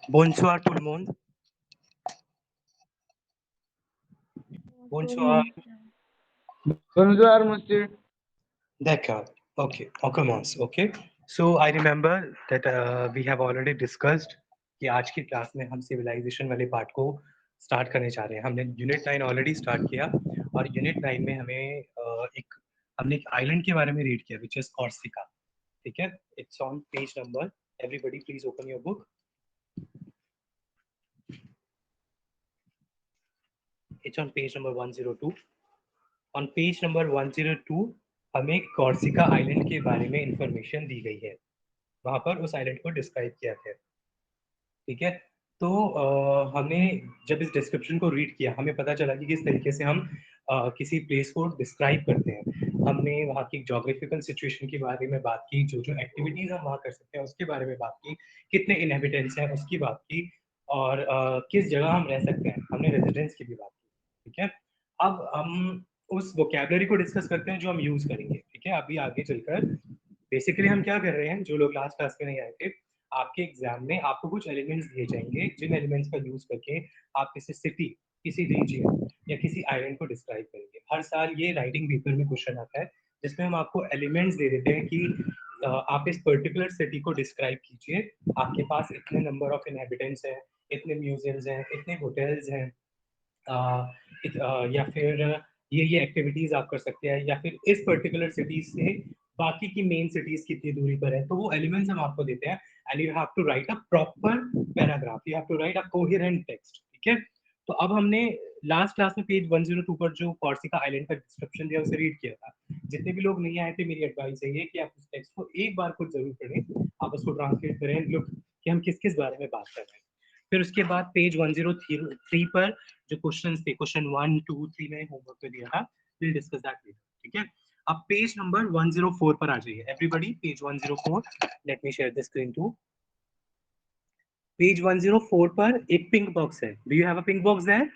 Bonsoir tout le monde. Bonsoir. Bonjour, monsieur. D'accord. Okay, on commence. Okay. So I remember that we have already discussed कि आज की class में हम civilisation वाले part को start करने जा रहे हैं. हमने यूनिट 9 ऑलरेडी स्टार्ट किया और यूनिट 9 में हमने एक आइलैंड के बारे में रीड किया विच इज कॉर्सिका. ठीक है. It's on page number. Everybody please open your book. It's on page number 102. On page number 102 हमें कॉर्सिका आइलैंड के बारे में इंफॉर्मेशन दी गई है. वहां पर उस आइलैंड को डिस्क्राइब किया गया. ठीक है. तो हमने जब इस डिस्क्रिप्शन को रीड किया हमें पता चला कि किस तरीके से हम किसी प्लेस को डिस्क्राइब करते हैं. हमने वहाँ की जोग्राफिकल सिचुएशन के बारे में बात की, जो जो एक्टिविटीज हम वहाँ कर सकते हैं उसके बारे में बात की, कितने इनहेबिटेंट्स हैं उसकी बात की, और किस जगह हम रह सकते हैं हमने रेजिडेंस की भी बात की. ठीक है. अब हम उस वोकैबुलरी को डिस्कस करते हैं जो हम यूज करेंगे. ठीक है. अभी आगे चलकर बेसिकली हम क्या कर रहे हैं, जो लोग लास्ट क्लास में नहीं आए थे, आपके एग्जाम में आपको कुछ एलिमेंट्स दिए जाएंगे जिन एलिमेंट्स का यूज करके आप किसी सिटी, किसी रीजन या किसी आइलैंड को डिस्क्राइब करेंगे. हर साल ये राइटिंग पेपर में क्वेश्चन आता है जिसमें हम आपको एलिमेंट्स दे देते हैं कि आप इस पर्टिकुलर सिटी को डिस्क्राइब कीजिए. आपके पास इतने नंबर ऑफ इनहेबिटेंट्स हैं, इतने म्यूजियम्स हैं, इतने होटल्स हैं, या फिर ये एक्टिविटीज आप कर सकते हैं, या फिर इस पर्टिकुलर सिटीज से बाकी की मेन सिटीज कितनी दूरी पर है. तो वो एलिमेंट्स हम आपको देते हैं and you have to write a proper paragraph, you have to write a coherent text. ठीक है. तो अब हमने लास्ट क्लास में पेज 102 पर जो कॉर्सिका आइलैंड का डिस्क्रिप्शन दिया उसे रीड किया था. जितने भी लोग नहीं आए थे, मेरी एडवाइस है कि आप उस टेक्स्ट को एक बार खुद जरूर पढ़ें, आप उसको ट्रांसलेट करें, लुक कि हम किस किस बारे में बात कर रहे हैं. फिर उसके बाद पेज 103 पर जो क्वेश्चंस थे, क्वेश्चन 1 2 3 में होमवर्क पे दिया था, विल डिस्कस दैट लेटर. ठीक है. अब पेज नंबर 104 पर आ जाइए everybody. Page 104. Let me share the screen too. Page 104 पर एक पिंक बॉक्स है. Do you have a pink box there?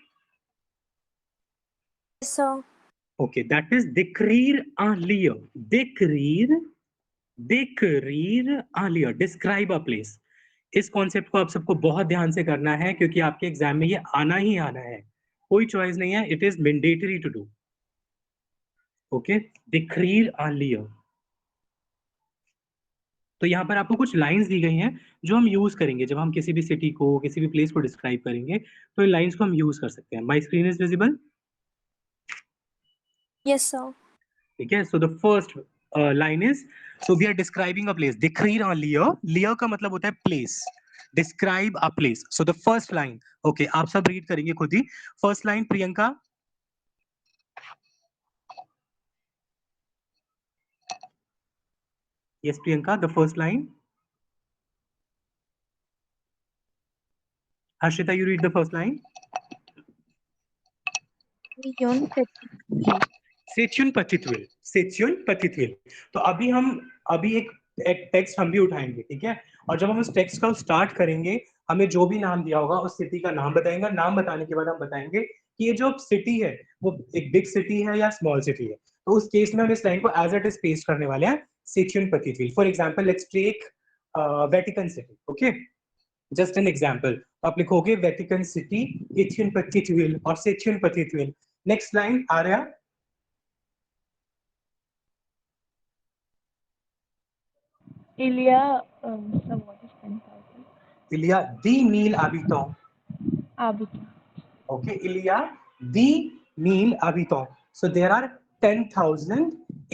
Yes, sir. Okay, that is décrire un lieu. décrire un lieu. Describe a place. इस concept को आप सबको बहुत ध्यान से करना है क्योंकि आपके एग्जाम में ये आना ही आना है. कोई चॉइस नहीं है. It is mandatory to do. Okay. décrire un lieu. तो यहाँ पर आपको कुछ लाइंस दी गई हैं जो हम यूज करेंगे जब हम किसी भी सिटी को, किसी भी प्लेस को डिस्क्राइब करेंगे. तो इन लाइंस को हम यूज कर सकते हैं. My screen is visible. Yes, sir. ठीक है. So the first line is, so we are describing a place. décrire un lieu. lieu का मतलब होता है place. Describe a place. So the first line. Okay, आप सब रीड करेंगे खुद ही. First line Priyanka. Yes Priyanka, the first line. Harshita, you read the first line. Yon Petitwil. सेच्युन पतितविल. सेच्युन पतितविल. तो अभी एक टेक्स्ट हम भी उठाएंगे. ठीक है. और जब हम उस टेक्स्ट को स्टार्ट करेंगे, हमें जो भी नाम दिया होगा उस सिटी का नाम बताएंगे. नाम बताने के बाद हम बताएंगे कि ये जो सिटी है वो एक बिग सिटी है या स्मॉल सिटी है. तो उस केस में हम इस लाइन को एज इट इज पेस्ट करने वाले हैं. सेच्युन पतितविल. For example let's take Vatican city. Okay. Just an example. आप लिखोगे वेटिकन सिटी, एथियन पतितविल और सेच्युन पतितविल. नेक्स्ट लाइन आ रहा है. Il y a, so what is 10,000? Il y a 10,000 habitants. Habitants. Okay, il y a 10,000 habitants. So there are 10,000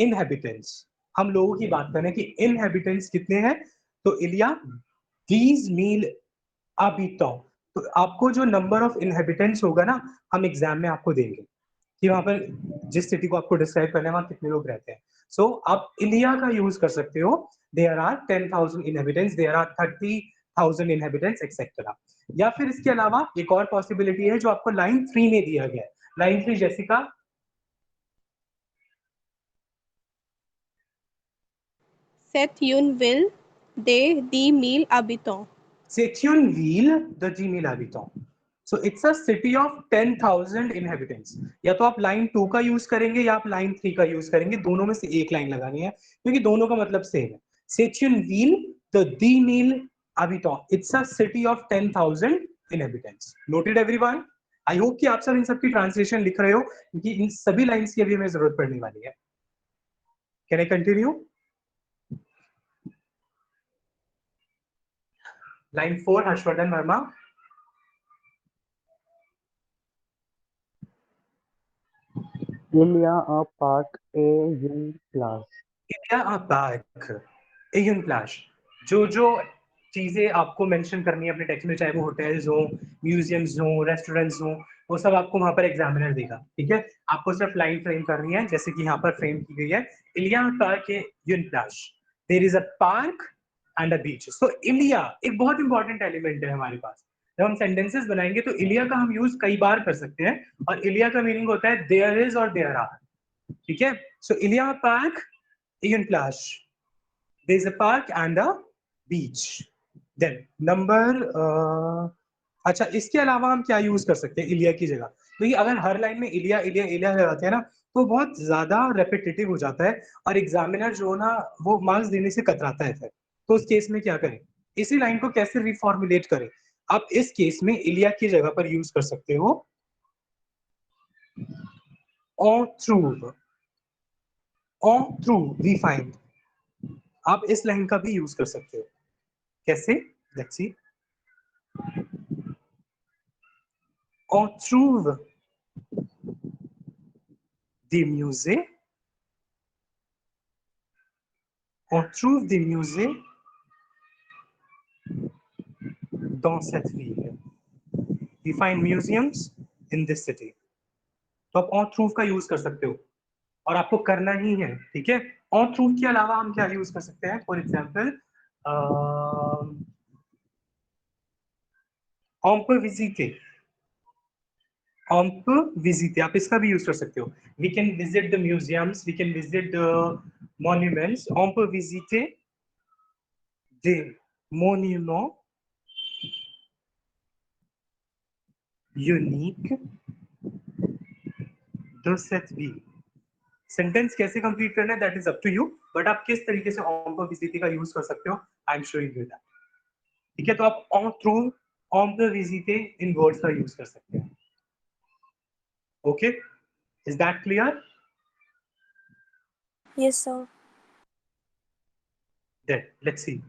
inhabitants. हम लोगों की बात करें कि inhabitants कितने हैं, तो il y a 10,000 habitants. तो आपको जो नंबर ऑफ inhabitants होगा ना, हम एग्जाम में आपको देंगे कि वहां पर जिस सिटी को आपको डिस्क्राइब करना है वहां कितने लोग रहते हैं. सो आप इंडिया का यूज कर सकते हो. There are 10,000 inhabitants, there are 30,000 inhabitants etcetera. या फिर इसके अलावा एक और पॉसिबिलिटी है जो आपको लाइन 3 में दिया गया है. Line 3 Jessica. Sept-une-ville de 10,000 habitants. Setionville de 10,000 habitants. So it's a city of 10,000 inhabitants. या तो आप लाइन 2 का यूज करेंगे या आप लाइन 3 का यूज करेंगे. दोनों में से एक लाइन लगानी है क्योंकि दोनों का मतलब सेम है. Setionville de 10,000 Abiton. It's a city of 10,000 inhabitants. Noted everyone? I hope कि आप सब इन सब की ट्रांसलेशन लिख रहे हो, क्योंकि इन सभी लाइंस की अभी हमें जरूरत पड़ने वाली है. Can I continue? Line 4, Harshvardhan Verma. Ilia a park a young class. Ilia a park a young class. जो चीजें आपको मेंशन करनी है अपने टेक्स्ट में, चाहे वो होटल्स हो, म्यूजियम्स हो, रेस्टोरेंट्स हो, वो सब आपको वहां पर एग्जामिनर देगा. ठीक है, आपको सिर्फ लाइन फ्रेम करनी है जैसे कि यहाँ पर फ्रेम की गई है. इलिया पार्क ए यून प्लाज. There is a park and a beach. So इलिया एक बहुत इंपॉर्टेंट एलिमेंट है हमारे पास. जब हम सेंटेंसेस बनाएंगे तो इलिया का हम यूज कई बार कर सकते हैं, और इलिया का मीनिंग होता है देयर इज और देयर आर. ठीक है, सो इलिया पार्क ए यून प्लाज. There is a park and a beach. Then number अच्छा, इसके अलावा हम क्या यूज कर सकते हैं इलिया की जगह? तो ये अगर हर लाइन में इलिया इलिया इलिया लगाते हैं ना, तो बहुत ज्यादा रेपिटेटिव हो जाता है, और एग्जामिनर जो ना वो मार्क्स देने से कतराता है फिर. तो उस केस में क्या करें, इसी लाइन को कैसे रिफॉर्मुलेट करें? आप इस केस में इलिया की जगह पर यूज कर सकते हो on through. on through we find. आप इस लाइन का भी यूज कर सकते हो. कैसे? Let's see. on through the musée. On trouve des musées dans cette ville. We find museums in this city. तो आप on trouve का यूज कर सकते हो, और आपको करना ही है. ठीक है, on trouve के अलावा हम क्या यूज कर सकते हैं? For example on peut visiter. on peut visiter, आप इसका भी यूज कर सकते हो. We can visit the museums, we can visit the monuments. On peut visiter des monuments uniques de cette ville. Sentence कैसे कंप्लीट करना है that is up to you, but आप किस तरीके से ऑन पर विजिटी का यूज कर सकते हो, I am showing you that. ठीक है, तो आप ऑन थ्रू ऑन पर विजिटे इन वर्ड्स का यूज कर सकते हैं. Okay, is that clear? Yes, sir. Then let's see.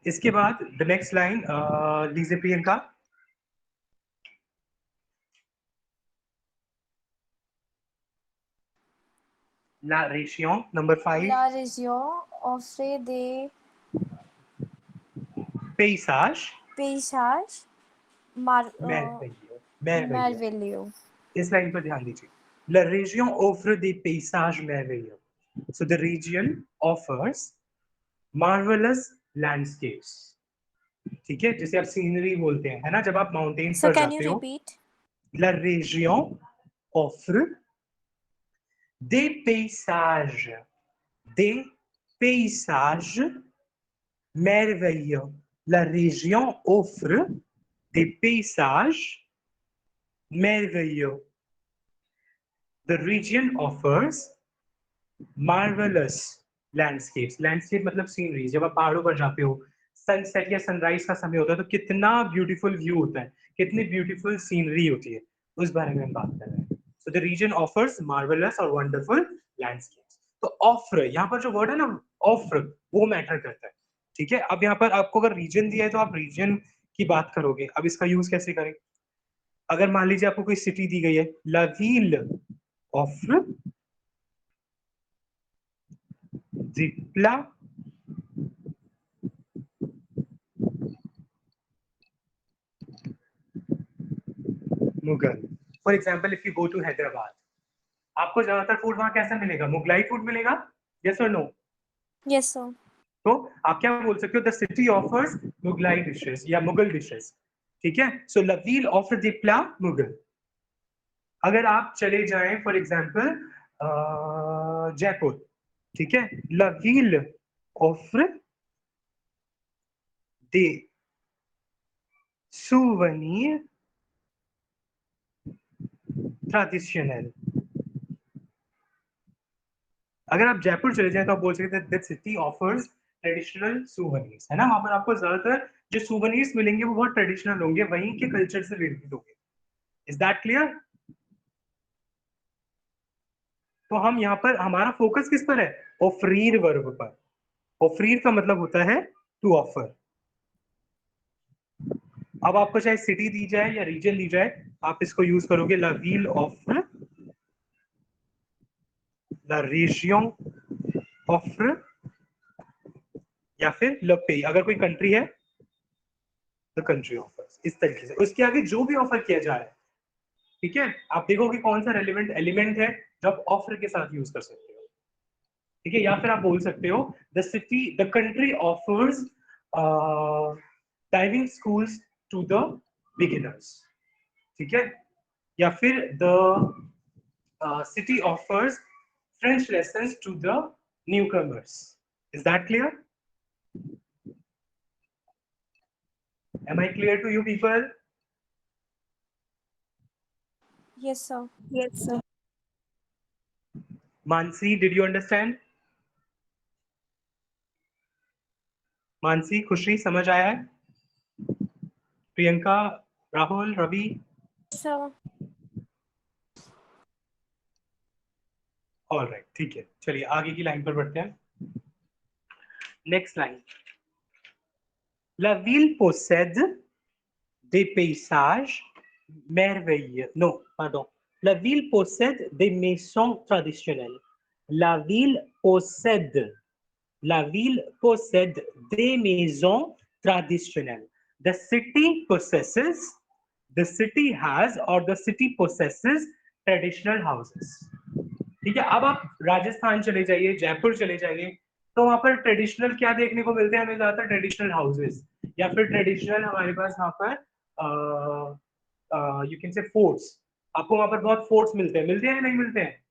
इसके बाद द नेक्स्ट लाइन लीजिए Priyanka. La région number 5. La région offre des paysages paysages merveilleux. merveilleux. merveilleux. इस लाइन पर ध्यान दीजिए. La région offre des paysages merveilleux. So the region offers marvelous landscapes. ठीक है, जिसे आप सीनरी बोलते हैं, है ना, जब आप माउंटेन्स So पर can you जाते हो. repeat? La région offre des paysages merveilleux. La région offre des paysages merveilleux. The region offers marvelous landscapes. Landscape मतलब सीनरी. जब आप पहाड़ों पर जाते हो, सनसेट या सनराइज का समय होता है, तो कितना ब्यूटीफुल व्यू होता है, कितनी ब्यूटीफुल सीनरी होती है, उस बारे में हम बात कर रहे हैं. So the region offers marvelous और wonderful landscapes. तो ऑफर, यहाँ पर जो वर्ड है ना ऑफर, वो मैटर करता है. ठीक है, अब यहाँ पर आपको अगर रीजन दिया है तो आप रीजन की बात करोगे. अब इसका यूज कैसे करें? अगर मान लीजिए आपको कोई सिटी दी गई है, La ville offre des plats Mughal. For example if you go to Hyderabad, आपको ज्यादातर फूड वहां कैसा मिलेगा? मुगलाई फूड मिलेगा. यस और नो? Yes, sir. तो आप क्या बोल सकते हो? The city offers Mughlai dishes या मुगल डिशेस. ठीक है, सो ला ville ऑफर द प्ला मुगल. अगर आप चले जाएं फॉर एग्जाम्पल जयपुर, ठीक है, ला ville ऑफर दे souvenirs traditionnels. अगर आप जयपुर चले जाएं तो आप बोल सकते हैं that city offers traditional souvenirs. है ना, वहां पर आपको ज्यादातर जो सोवेनिर्स मिलेंगे वो बहुत ट्रेडिशनल होंगे, वहीं के कल्चर से रिलेटेड होंगे। Is that clear? तो हम यहाँ पर हमारा फोकस किस पर है? ऑफरीर वर्ब पर। ऑफरीर का मतलब होता है टू ऑफर। अब आपको चाहे सिटी दी जाए या रीजन दी जाए, आप इसको यूज करोगे ला विल ऑफर, ला région ऑफर, या फिर le pays। अगर कोई कंट्री है द कंट्री ऑफर्स, इस तरीके से। उसके आगे जो भी ऑफर किया जा रहा है, ठीक है, आप देखोगे कौन सा रेलिवेंट एलिमेंट है जो आप ऑफर के साथ यूज कर सकते हो, ठीक है। या फिर आप बोल सकते हो the city, the country offers diving schools to the beginners, ठीक है। या फिर the city offers French lessons to the newcomers. Is that clear? Am I clear to you people? Yes, sir. Yes, sir. Mansi, did you understand? Mansi, Khushi, समझ आया है? Priyanka, Rahul, Ravi? Sir. All right, ठीक है। चलिए आगे की लाइन पर बढ़ते हैं। Next line, La ville possède des paysages merveilleux. Non, pardon. La ville possède des maisons traditionnelles. La ville possède, la ville possède des maisons traditionnelles. The city possesses, the city has, or the city possesses traditional houses. ठीक है। अब आप राजस्थान चले जाइए, जयपुर चले जाइए, तो वहां पर ट्रेडिशनल क्या देखने को मिलते हैं? हमें ज्यादातर ट्रेडिशनल हाउसेस, या फिर ट्रेडिशनल हमारे पास वहां पर यू कैन से फोर्ट्स। आपको वहां पर बहुत फोर्ट्स मिलते हैं या नहीं मिलते हैं?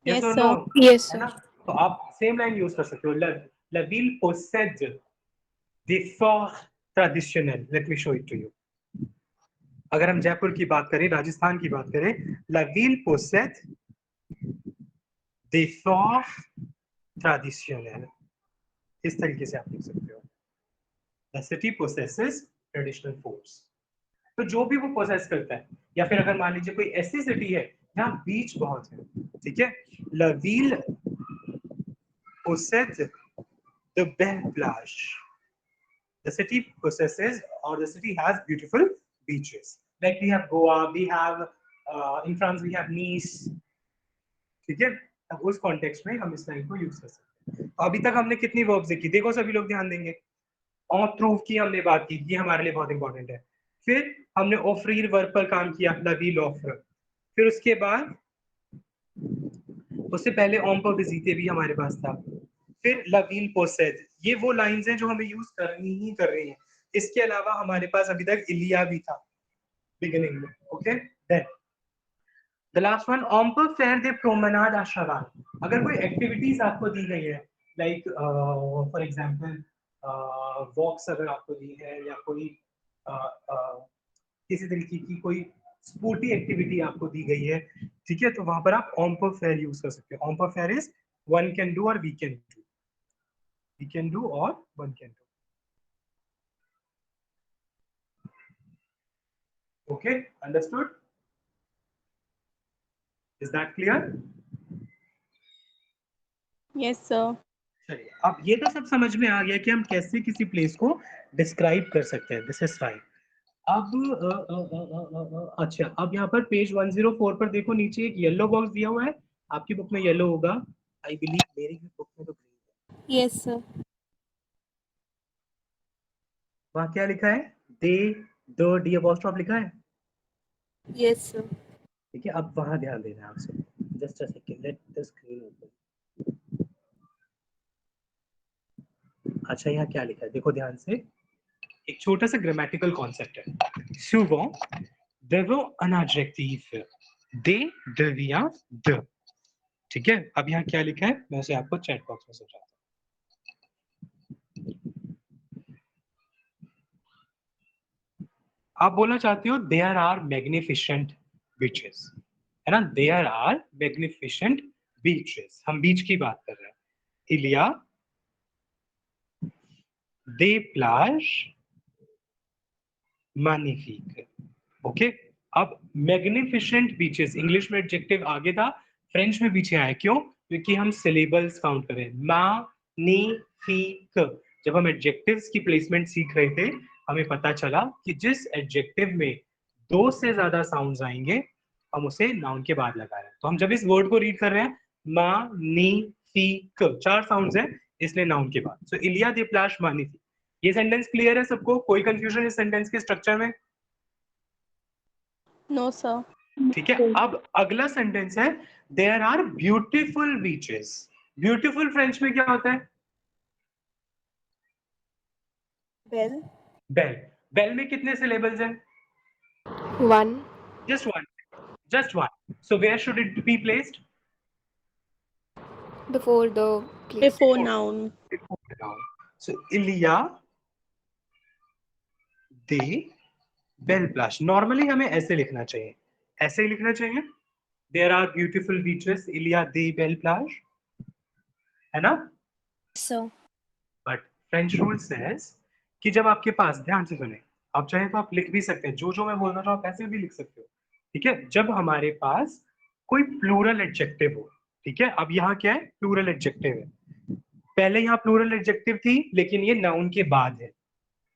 Yes, और sir. नो? Yes, है sir. ना? तो आप सेम लाइन यूज कर सकते हो, la ville possède des forts traditionnels. Let me show it to you. अगर हम जयपुर की बात करें, राजस्थान की बात करें, la ville possède des forts traditionnels। इस तरीके से आप लिख सकते हो, the city possesses traditional forts। तो जो भी वो पोसेस करता है, या फिर अगर मान लीजिए कोई ऐसी सिटी है जहाँ बीच बहुत है, ठीक है, la ville possède the belle plage। The city possesses, or the city has beautiful beaches, like we have Goa, we have in France we have Nice, ठीक है। अब उस कॉन्टेक्स्ट में हम इस लाइन को यूज कर सकते हैं। अभी तक हमने कितनी वर्ब्स देखी? देखो सभी लोग ध्यान देंगे। ऑन प्रूफ की हमने बात की, ये हमारे लिए बहुत इंपॉर्टेंट है। फिर हमने ऑफरीर वर्ब पर काम किया, ला विल ऑफर। फिर उसके बाद उससे पहले ऑन पर विजिटे भी हमारे पास था। फिर ला विल पोसेड। ये वो लाइंस हैं जो हमें यूज करनी ही कर रही हैं। इसके अलावा हमारे पास अभी तक इलिया भी था बिगिनिंग में, okay. Then the last one, ऑन पर फेयर दे प्रोमेनाड आ cheval। अगर कोई एक्टिविटीज आपको दी गई है, लाइक फॉर एग्जांपल वॉक्स अगर आपको दी है, या कोई किसी तरीके की कोई स्पोर्टी एक्टिविटी आपको दी गई है, ठीक है, तो वहां पर आप ऑन पर फेयर यूज कर सकते हो। ऑन पर फेयर इज वन कैन डू और we can do, we can do और one can do, okay, understood? Is that clear? Yes, sir. चलिए, अब ये तो सब समझ में आ गया कि हम कैसे किसी प्लेस को डिस्क्राइब कर सकते हैं। This is fine. अब अच्छा, अब यहाँ पर पेज 104 पर देखो, नीचे एक येलो बॉक्स दिया हुआ है। आपकी बुक में येलो होगा, आई बिलीव, मेरी बुक में तो ग्रीन है। Yes, sir. वहाँ क्या लिखा है? दे, द, डी अपॉस्ट्रोफ लिखा है, Yes, sir. ठीक है। अब वहाँ ध्यान देना है आपसे। Just a second, let the screen open. अच्छा, यहाँ क्या लिखा है देखो ध्यान से। एक छोटा सा ग्रामेटिकल कॉन्सेप्ट है। Souvent, devant un adjectif, दे devient de, ठीक है। अब यहाँ क्या लिखा है, मैं उसे आपको चैट बॉक्स में समझाता हूँ। आप बोलना चाहते हो देयर आर मैग्निफिसेंट बीचेस, है ना? देयर आर मैग्निफिसेंट बीचेस, हम बीच की बात कर रहे हैं। इलिया Des plages magnifiques. ओके, अब मैग्निफिसेंट बीचेस, इंग्लिश में एडजेक्टिव आगे था, फ्रेंच में पीछे आया, क्यों? क्योंकि हम सिलेबल्स काउंट कर रहे हैं। मैग्निफिक, जब हम एडजेक्टिव्स की प्लेसमेंट सीख रहे थे, हमें पता चला कि जिस एडजेक्टिव में 2 से ज्यादा साउंड्स आएंगे हम उसे नाउन के बाद लगा रहे हैं। तो हम जब इस वर्ड को रीड कर रहे हैं, मैग्निफिक 4 साउंड्स हैं, इसलिए नाउन के बाद। सो इलिया दे प्लाज मैग्निफिक। ये सेंटेंस क्लियर है सबको? कोई कंफ्यूजन इस सेंटेंस के स्ट्रक्चर में? No, sir. ठीक है, अब अगला सेंटेंस है there are beautiful beaches. Beautiful French में क्या होता है? Bell. बेल। बेल में कितने सिलेबल्स हैं? One. Just one, just one. So where should it be placed? Before the place. Before noun. सो इलिया दे बेल प्लाज। नॉर्मली हमें ऐसे लिखना चाहिए, ऐसे ही लिखना चाहिए, देयर आर ब्यूटीफुल बीचेस इलिया दे बेल प्लाज, है ना? So. But French rule says कि जब आपके पास, ध्यान से सुने, आप चाहे तो आप लिख भी सकते हैं, जो मैं बोल रहा हूँ आप ऐसे भी लिख सकते हो, ठीक है? जब हमारे पास कोई प्लूरल एडजेक्टिव हो, ठीक है? अब यहाँ क्या है? प्लूरल एडजेक्टिव है। पहले यहाँ प्लूरल एडजेक्टिव थी, लेकिन ये नाउन के बाद है,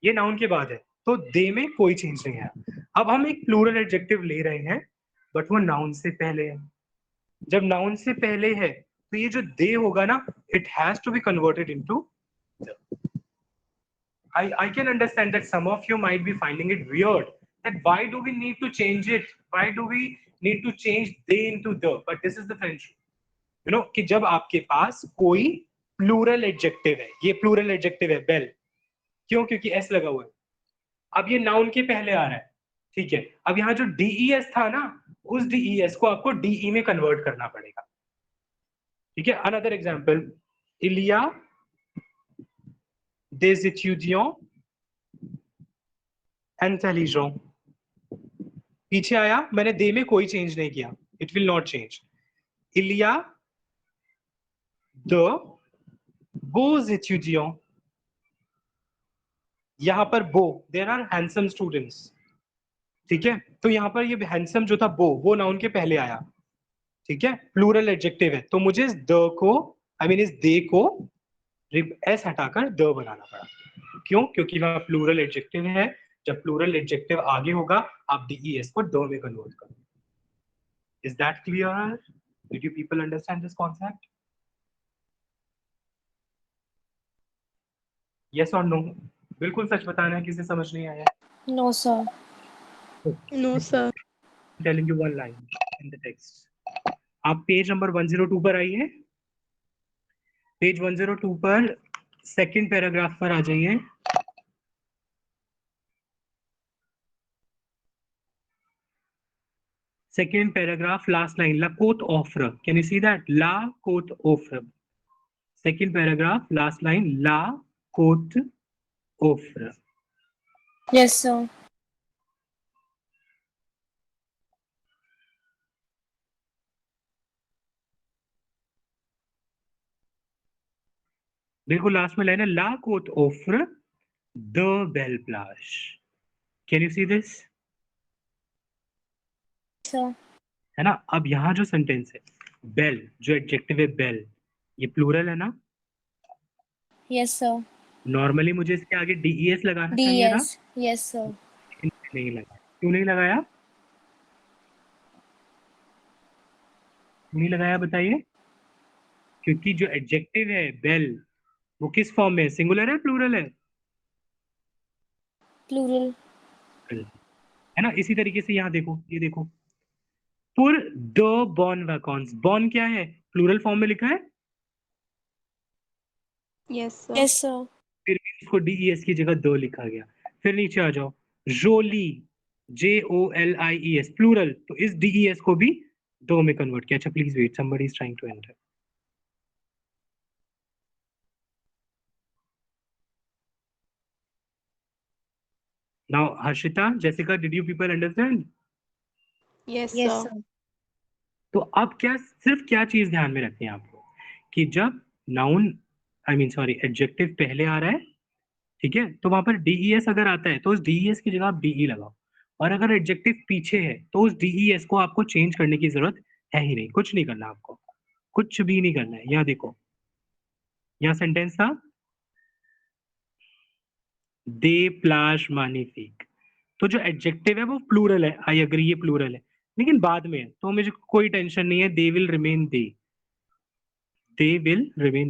ये नाउन के बाद है, तो दे में कोई चेंज नहीं है। अब हम एक प्लूरल एडजेक्टिव ले रहे हैं, बट वो नाउन से पहले है। जब नाउन से पहले है, तो ये जो दे होगा ना, it has to be converted into I can understand that some of you might be finding it weird that why do we need to change it? Why do we need to change they into the? But this is the French. You know कि जब आपके पास कोई plural adjective है, ये plural adjective है bell, क्यों? क्योंकि S लगा हुआ है। अब ये नाउन के पहले आ रहा है, ठीक है? अब यहाँ जो डीईएस था ना, उस डीईएस को आपको डीई में कन्वर्ट करना पड़ेगा, ठीक है? अनदर एग्जांपल, इलिया des étudiants intelligents। पीछे आया, मैंने दे में कोई चेंज नहीं किया, इट विल नॉट चेंज। इलिया द beaux étudiants, यहां पर बो, देयर आर हैंडसम स्टूडेंट्स, ठीक है? तो यहां पर ये हैंडसम जो था वो नाउन के पहले आया, ठीक है? प्लूरल एडजेक्टिव है, तो मुझे इस द को, आई मीन इस दे को एस हटाकर द बनाना पड़ा। क्यों? क्योंकि वह प्लूरल एडजेक्टिव है। जब प्लूरल एडजेक्टिव आगे होगा, आप डीईएस को द में कन्वर्ट करो। Is that clear? Did you people understand this concept? Yes और नो? बिल्कुल सच बताना है, किसी समझ नहीं आया? No, sir. No, sir. Telling you one line in the text. आप पेज नंबर 102 पर आइए। पेज 102 पर सेकंड पैराग्राफ पर आ जाइए। Second paragraph, last line, la côte offre. Can you see that? La côte offre. Second paragraph, last line, la côte offre. Yes, sir. बिल्कुल last में line है, ला côte offre de belle plage. Can you see this? Sir. है ना? अब यहाँ जो sentence है, bell, जो एडजेक्टिव है बेल, ये प्लूरल है ना? Yes, sir. नॉर्मली मुझे इसके आगे डीईएस लगाना चाहिए था, DS. Yes, sir. नहीं लगाया। क्यों नहीं लगाया? नहीं लगाया बताइए। क्योंकि जो एडजेक्टिव है बेल, वो किस फॉर्म में है? सिंगुलर है, प्लूरल है? Plural. है ना? इसी तरीके से यहाँ देखो, ये देखो, पुर द बॉन वैकॉन्स, बॉन क्या है? प्लूरल फॉर्म में लिखा है, Yes, sir. Yes, sir. फिर भी इसको डीईएस की जगह द लिखा गया। फिर नीचे आ जाओ, जोली, JOLIES, प्लूरल, तो इस डीईएस को भी दो में कन्वर्ट किया। अच्छा please wait, somebody is trying to enter. Now Harshita, Jessica, did you people understand? Yes, Yes, sir. sir. तो अब क्या, सिर्फ क्या चीज ध्यान में रखनी है आपको, कि जब noun, I mean sorry, adjective पहले आ रहा है, ठीक है, तो वहां पर डीईएस अगर आता है तो उस डीईएस की जगह आप डीई लगाओ, और अगर एडजेक्टिव पीछे है तो उस डीईएस को आपको चेंज करने की जरूरत है ही नहीं, कुछ नहीं करना आपको, कुछ भी नहीं करना है। यहाँ देखो, यहाँ सेंटेंस था दे प्लाश मानिफिक, तो जो एडजेक्टिव है वो प्लूरल है, आई एग्री ये प्लूरल है, लेकिन बाद में है, तो मुझे कोई टेंशन नहीं है, दे विल रिमेन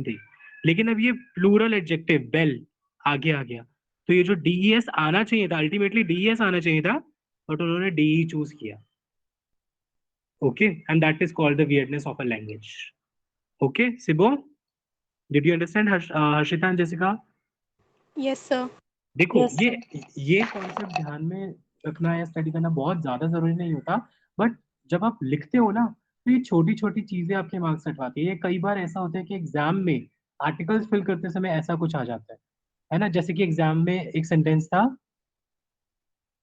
दे, लेकिन अब ये प्लूरल एडजेक्टिव बेल आगे आ गया, तो ये जो डीईएस आना चाहिए था, अल्टीमेटली डीईएस आना चाहिए था, बट उन्होंने डीई चूज किया। Okay, and that is called the weirdness of a language. Okay सिबो, did you understand Harshita and Jessica? Yes, sir. देखो Yes, sir. ये कॉन्सेप्ट ध्यान में रखना या स्टडी करना बहुत ज्यादा जरूरी नहीं होता, बट जब आप लिखते हो ना, तो ये छोटी छोटी चीजें आपके मार्क्स हटवाती है। ये कई बार ऐसा होता है कि एग्जाम में आर्टिकल्स फिल करते समय ऐसा कुछ आ जाता है ना, जैसे कि एग्जाम में एक सेंटेंस था,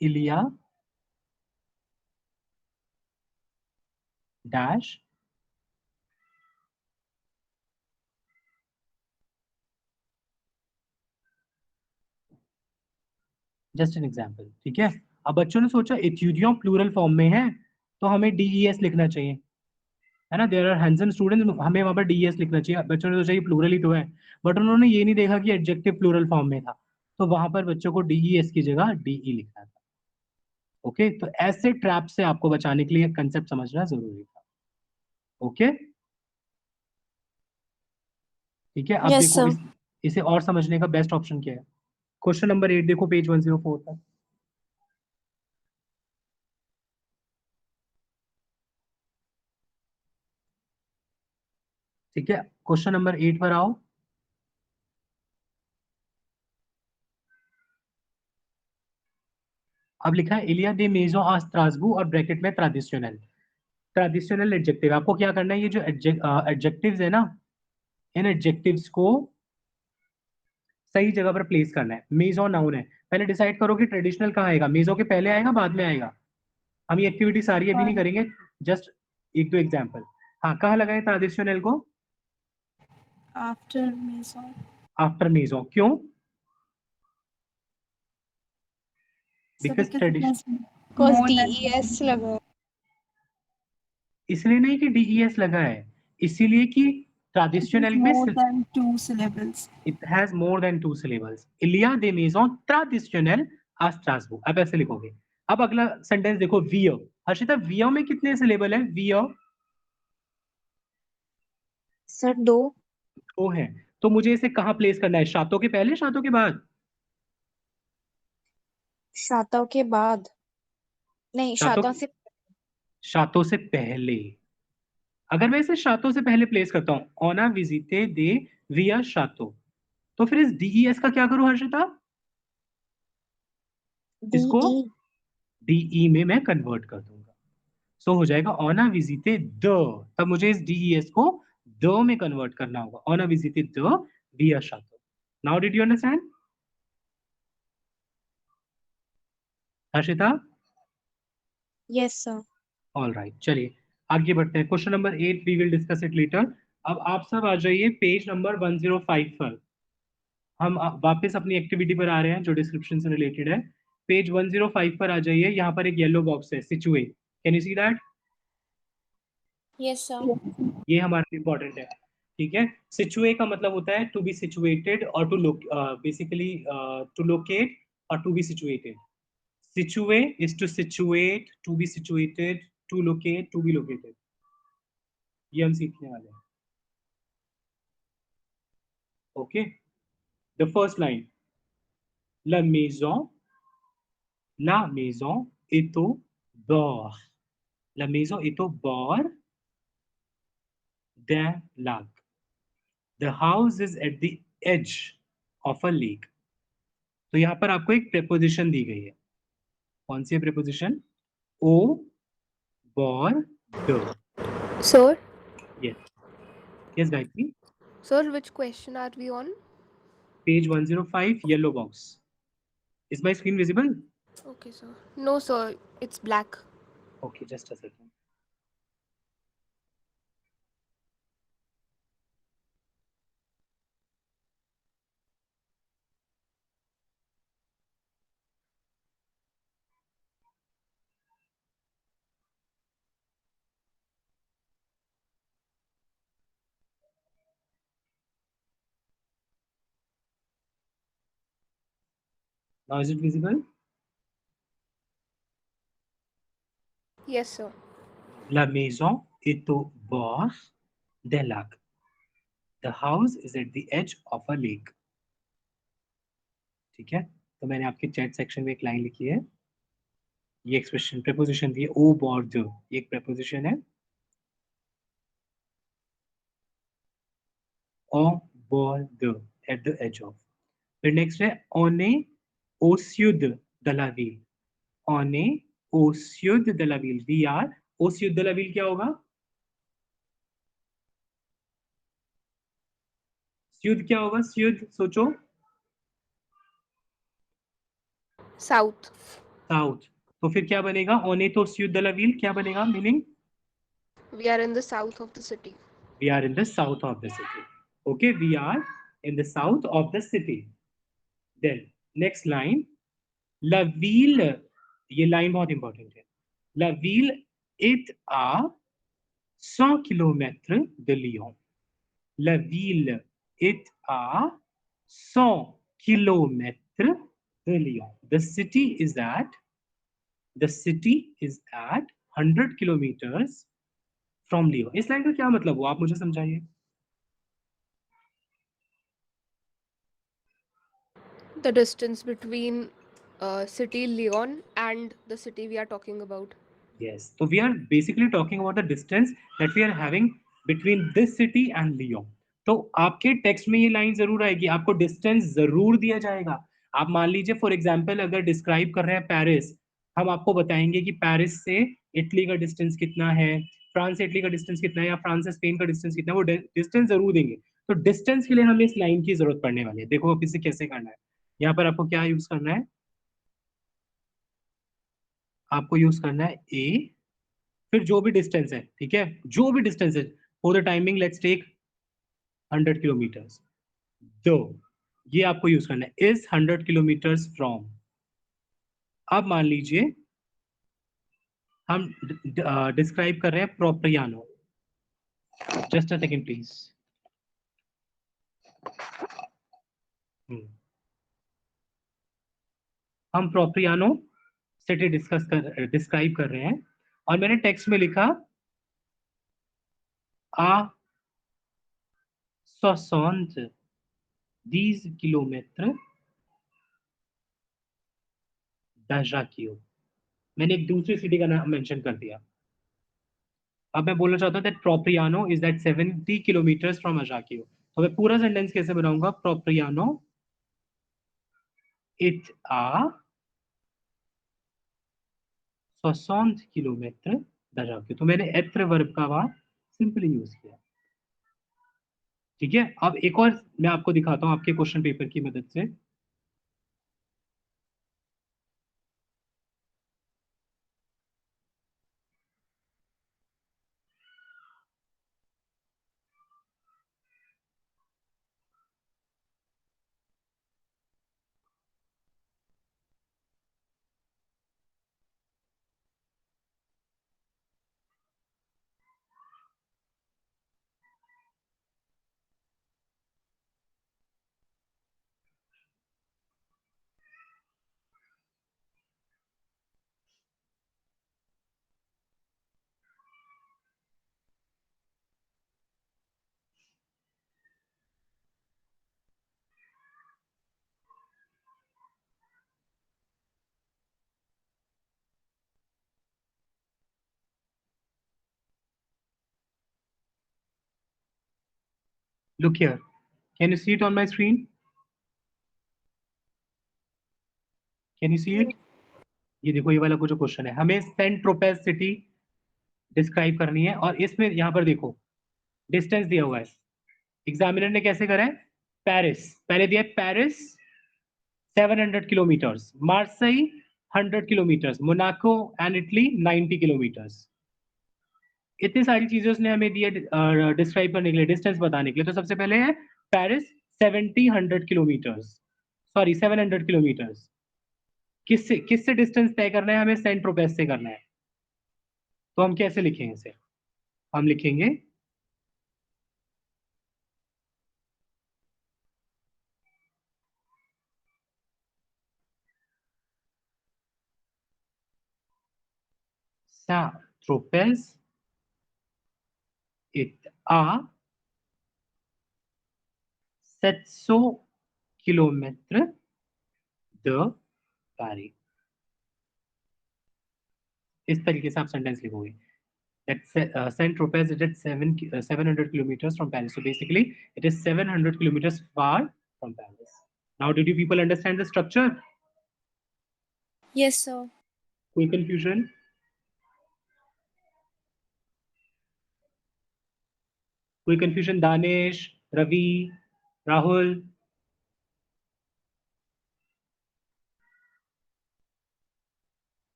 इलिया डैश जस्ट एन एग्जाम्पल, ठीक है। अब बच्चों ने सोचा इथ्यूडियम प्लूरल फॉर्म में है, तो हमें डीईएस लिखना चाहिए, है ना, देयर आर हैंडसम स्टूडेंट्स, हमें वहां पर डीईएस लिखना चाहिए। बच्चों ने सोचा ये प्लूरल ही तो है, बट उन्होंने ये नहीं देखा कि एडजेक्टिव प्लूरल फॉर्म में था, तो वहां पर बच्चों को डीईएस की जगह डीई लिखना था। ओके, तो ऐसे ट्रैप से आपको बचाने के लिए कंसेप्ट समझना जरूरी था। ओके, ठीक है। अब Yes, देखो sir. इसे और समझने का बेस्ट ऑप्शन क्या है, क्वेश्चन नंबर 8 देखो, पेज 104 पर। ठीक है, क्वेश्चन नंबर 8 पर आओ। अब लिखा है इलिया दे मेजो आ स्ट्रासबू और ब्रैकेट में ट्रेडिशनल, ट्रेडिशनल एडजेक्टिव। आपको क्या करना है, ये जो एडजेक्टिव्स है ना, इन एडजेक्टिव्स को सही जगह पर प्लेस करना है। मेजो नाउन है, पहले डिसाइड करो कि ट्रेडिशनल कहाँ आएगा, मेजो के पहले आएगा बाद में आएगा। हम ये एक्टिविटी सारी अभी नहीं करेंगे, जस्ट एक दो एग्जाम्पल। हाँ, कहाँ लगाए ट्रेडिशनल को? After Maison. आफ्टर मेजो, क्यों? So because because it tradition, has Cause more than DES लगा है. इसलिए नहीं कि डीईएस लगा है, इसीलिए कि it has ट्रेडिशनल में more than 2 syllables. It has more than 2 syllables। Iliya they मेजॉन traditional आ स्ट्रासबू, अब ऐसे लिखोगे। अब अगला सेंटेंस देखो, वियर। हर्षिता, वियर में कितने सिलेबल है? Wear sir 2। दो है, तो मुझे इसे कहाँ प्लेस करना है, शातों के पहले शातों के बाद? शाताओं के बाद, नहीं शातों, शाताओं से। शातों से पहले। अगर मैं इसे शातों से पहले प्लेस करता हूं, ओना विजिटे दे विया शातो, तो फिर इस डीईएस का क्या करूं हर्षिता? डी इसको ई। डीई में मैं कन्वर्ट कर दूंगा, सो हो जाएगा ओना विजिटे द, तब मुझे इस डीईएस को द में कन्वर्ट करना होगा, ओना विजिटे द विया शातो। Now did you understand Harshita? Yes sir. All right, चलिए आगे बढ़ते हैं। Question number 8 we will discuss it later. अब आप सब आ जाइए पेज नंबर 105 पर। हम वापस अपनी एक्टिविटी पर आ रहे हैं जो डिस्क्रिप्शन से रिलेटेड है। पेज 105 पर आ जाइए, यहाँ पर एक येलो बॉक्स है, situate, can you see that? Yes, sir. ये हमारे लिए इंपॉर्टेंट है, ठीक है। सिचुए का मतलब होता है टू बी सिचुएटेड और टू लोक, बेसिकली टू लोकेट और टू बी सिचुएटेड। सिचुए is to situate, to be situated, to locate, to be located, ये हम सीखने वाले हैं। Okay, the first line, la maison, la maison est au bord, la maison est au bord d'un lac, the house is at the edge of a lake। तो यहाँ पर आपको एक प्रेपोजिशन दी गई है, कौन सी प्रेपोजिशन? ओ बॉर द। Sir, yes, yes Gayatri. sir, which question are we on? Page 105, yellow box. Is my screen visible? Okay, sir. No, sir, it's black. Okay, just a second. Now is it visible? Yes, sir. La maison est au bord d'un lac. The house is at the edge of a lake. ठीक है, तो मैंने आपके chat section में एक line लिखी है. ये एक्सप्रेशन प्रेपोजिशन दी है ओ बॉर्ड, ये एक प्रेपोजिशन है. On bord, at the edge of. फिर नेक्स्ट है on est au sud de la ville. On est au sud de la ville. We are au sud de la ville क्या होगा? sud क्या होगा? sud सोचो. South. South. तो फिर क्या बनेगा? on est au sud de la ville क्या बनेगा? Meaning We are in the south of the city. we are in the south of the city. Okay, we are in the south of the city. Then next line, la ville, ये line बहुत important है. La ville est à 100 km de Lyon. La ville est à 100 km de Lyon. The city is at 100 kilometers from Lyon. इस line का क्या मतलब हुआ, आप मुझे समझाइए. The distance between city Lyon and the city we are talking about. Yes, so we are basically talking about the distance that we are having between this city and Lyon. तो आपके text में ये line जरूर आएगी, आपको distance जरूर दिया जाएगा. आप मान लीजिए फॉर एग्जांपल अगर डिस्क्राइब कर रहे हैं पेरिस, हम आपको बताएंगे कि पेरिस से इटली का डिस्टेंस कितना है, फ्रांस से इटली का डिस्टेंस कितना है, या फ्रांस से स्पेन का डिस्टेंस कितना है, वो डिस्टेंस जरूर देंगे. तो डिस्टेंस के लिए हमें इस लाइन की जरूरत पड़ने वाली है. देखो आप इसे कैसे करना है. यहाँ पर आपको क्या यूज करना है? आपको यूज करना है ए, फिर जो भी डिस्टेंस है, ठीक है, जो भी डिस्टेंस है. For the timing let's take 100 kilometres. तो ये आपको यूज करना है, इज 100 किलोमीटर्स फ्रॉम. अब मान लीजिए हम डिस्क्राइब कर रहे हैं Propriano. Just a second please. हम प्रोप्रियानो सिटी डिस्क्राइब कर रहे हैं, और मैंने टेक्स्ट में लिखा आ 70 किलोमीटर d'Ajaccio. मैंने एक दूसरी सिटी का नाम मेंशन कर दिया. अब मैं बोलना चाहता हूँ that Propriano is that 70 kilometres from Ajaccio. तो मैं पूरा सेंटेंस कैसे बनाऊंगा? प्रोप्रियानो इट आ 60 किलोमीटर d'Ajaccio. तो मैंने एत्र वर्ब का वहां सिंपली यूज किया. ठीक है, अब एक और मैं आपको दिखाता हूँ आपके क्वेश्चन पेपर की मदद से. Look here. Can you see it on my screen? Can you see it? ये देखो, ये वाला जो क्वेश्चन है, हमें सेंट ट्रोपेज सिटी डिस्क्राइब करनी है, और इसमें यहाँ पर देखो डिस्टेंस दिया हुआ है. एग्जामिनर ने कैसे करा है? पेरिस पहले दिया है, Paris 700 kilometres, Marseille 100 kilometres, Monaco and Italy 90 kilometres. इतनी सारी चीजें उसने हमें दी है डिस्क्राइब करने के लिए, डिस्टेंस बताने के लिए. तो सबसे पहले है पेरिस 100 किलोमीटर्स, सॉरी 700 किलोमीटर्स. किससे किससे डिस्टेंस तय करना है? हमें सेंट ट्रोपेज से करना है. तो हम कैसे लिखेंगे इसे? हम लिखेंगे Saint-Tropez est à 700 kilomètres de Paris. इस तरीके से आप सेंटेंस लिखोगे. That Saint-Tropez is at 700 kilometers from Paris. So basically, it is 700 kilometers far from Paris. Now, did you people understand the structure? Yes, sir. कोई confusion? कोई confusion? Danish, Ravi, Rahul?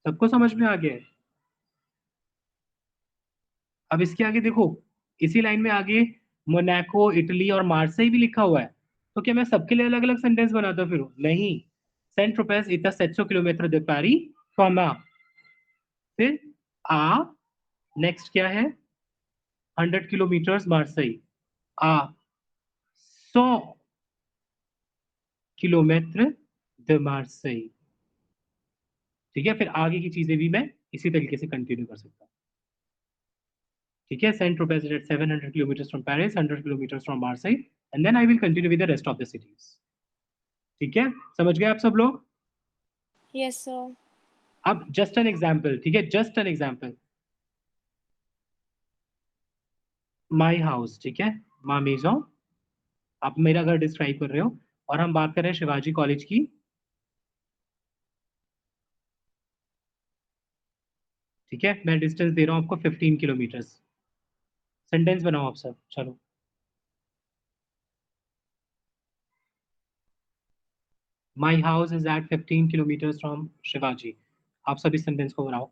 सबको समझ में आ गया है? अब इसके आगे देखो, इसी लाइन में आगे मोनाको, इटली और मार्सेई भी लिखा हुआ है. तो क्या मैं सबके लिए अलग अलग सेंटेंस बनाता फिर? नहीं. सेंट ट्रोपेज इतना 700 किलोमीटर de Paris, कॉमा फिर आ, नेक्स्ट क्या है? 100 किलोमीटर मार्सेई, आ 100 किलोमीटर de मार्सेई. ठीक है, फिर आगे की चीजें भी मैं इसी तरीके से कंटिन्यू कर सकता हूँ. ठीक है, Saint Tropez at 700 kilometre from Paris, 100 kilometre from Marseille, and then I will continue with the rest of the cities. ठीक है, समझ गए आप सब लोग? Yes, sir. अब जस्ट एन एग्जाम्पल. ठीक है, just an example. My house. ठीक है, मा मेजो, आप मेरा घर डिस्क्राइब कर रहे हो और हम बात कर रहे हैं शिवाजी कॉलेज की. ठीक है, मैं डिस्टेंस दे रहा हूं आपको 15 किलोमीटर. सेंटेंस बनाओ आप सब, चलो. My house is at 15 kilometre from Shivaji. आप सभी सेंटेंस को बनाओ.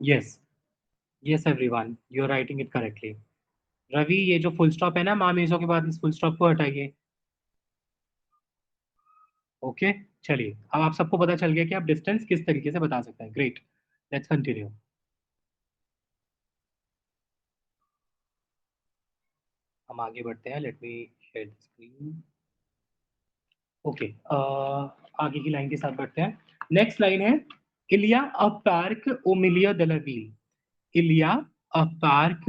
Yes, yes everyone, you are writing it correctly. Ravi, ये जो फुल स्टॉप है ना मा मेजो के बाद, इस फुल स्टॉप को हटाइए. ओके, चलिए, अब आप सबको पता चल गया कि आप डिस्टेंस किस तरीके से बता सकते हैं. Great, let's continue. हम आगे बढ़ते हैं. Late me share the screen. Okay, आगे की लाइन के साथ बढ़ते हैं. नेक्स्ट लाइन है इलिया अ पार्क ओमिलिया दलावील. इलिया अ पार्क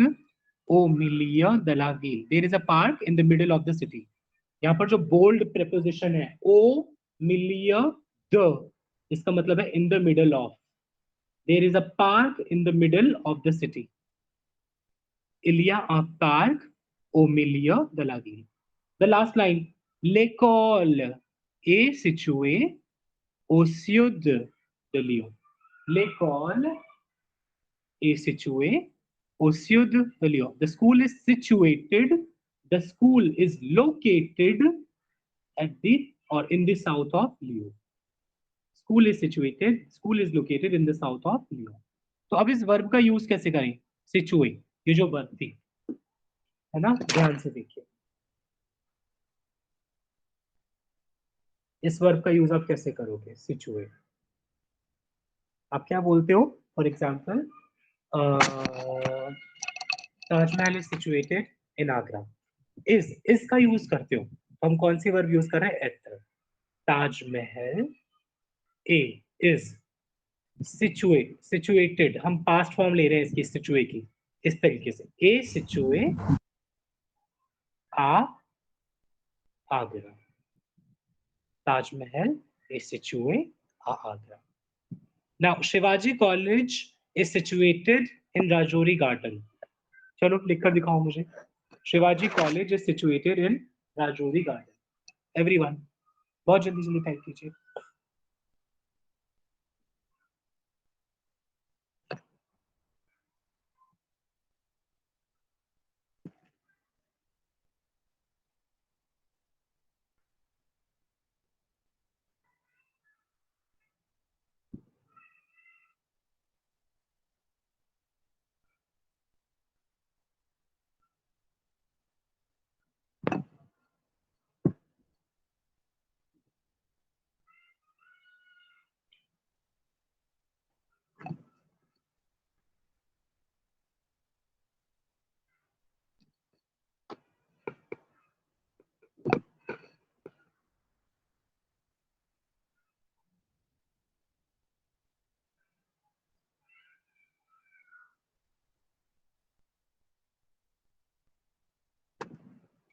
ओमिलिया दलावील. There is a park in the middle of the city. यहाँ पर जो बोल्ड प्रेपोजिशन है ओ मिलिया द, इसका मतलब है in the middle of. There is a park in the middle of the city. इलिया अ पार्क ओमिलिया दलावील. The last line, l'école est située au sud de Lyon. L'école est située au sud de Lyon. The school is situated, the school is located at the or in the south of Lyon. School is situated, school is located in the south of Lyon. तो अब इस verb का use कैसे करें? Situate, ये जो verb थी, है ना, ध्यान से देखिए. इस वर्ब का यूज आप कैसे करोगे? सिचुएट. आप क्या बोलते हो? For example, Taj Mahal is situated in Agra. Is का यूज करते हो, हम कौन सी वर्ब यूज कर रहे हैं? एट। ताजमहल ए इज सिचुएटेड, हम पास्ट फॉर्म ले रहे हैं इसकी, सिचुए की, इस तरीके से, ए सिचुए आगरा। ताजमहल इज सिचुए Agra. Now Shivaji college is situated in Rajouri garden. चलो लिखकर दिखाओ मुझे। Shivaji college is situated in Rajouri garden. Everyone बहुत जल्दी जल्दी टाइप कीजिए।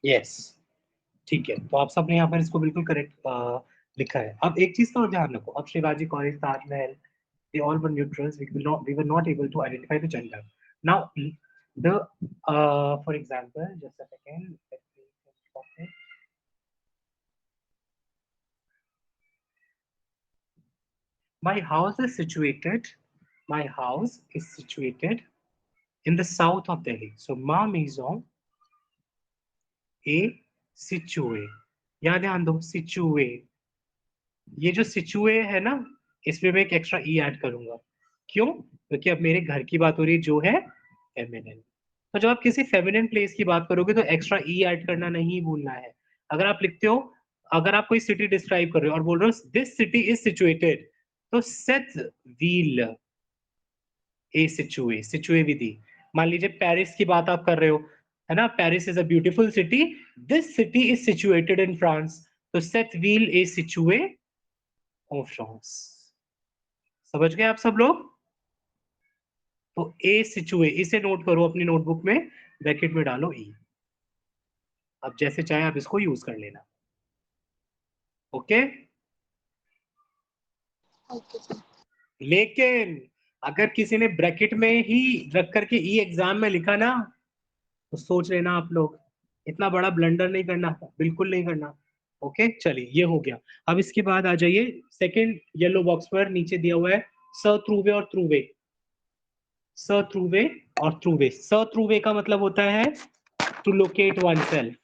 यस ठीक है, तो आप सबने यहाँ पर इसको बिल्कुल करेक्ट लिखा है। अब एक चीज का और ध्यान रखो, अब Shivaji college, Taj Mahal, they all were neutrals. We were not able to identify the gender. Now the for example, just a second, let me stop it. My house is situated in the south of Delhi. So ma maison est située, याद ध्यान दो, सिचुए। ये जो सिचुए है ना, इसमें मैं एक एक्स्ट्रा ई ऐड करूंगा। क्यों? क्योंकि अब मेरे घर की बात हो रही है जो है फेमिनिन। तो जब आप किसी फेमिनिन प्लेस की बात करोगे तो एक्स्ट्रा ई ऐड करना नहीं भूलना है। अगर आप लिखते हो, अगर आप कोई सिटी डिस्क्राइब कर रहे हो और बोल रहे हो दिस सिटी इज सिचुएटेड, तो सेट व्हील ए सिचुए, सिचुए विधि। मान लीजिए पेरिस की बात आप कर रहे हो, है ना, Paris is a beautiful city, this city is situated in France, तो सेट व्हील ए सिचुए ऑफ फ्रांस। समझ गए आप सब लोग? तो ए सिचुए, इसे नोट करो अपनी नोटबुक में, ब्रैकेट में डालो ई। अब जैसे चाहे आप इसको यूज कर लेना। ओके? लेकिन अगर किसी ने ब्रैकेट में ही रख करके ई एग्जाम में लिखा ना, तो सोच लेना आप लोग, इतना बड़ा ब्लंडर नहीं करना, बिल्कुल नहीं करना। ओके चलिए, ये हो गया। अब इसके बाद आ जाइए सेकंड येलो बॉक्स पर, नीचे दिया हुआ है स थ्रूवे और थ्रूवे। स थ्रूवे और थ्रूवे। स थ्रूवे का मतलब होता है टू लोकेट वन सेल्फ,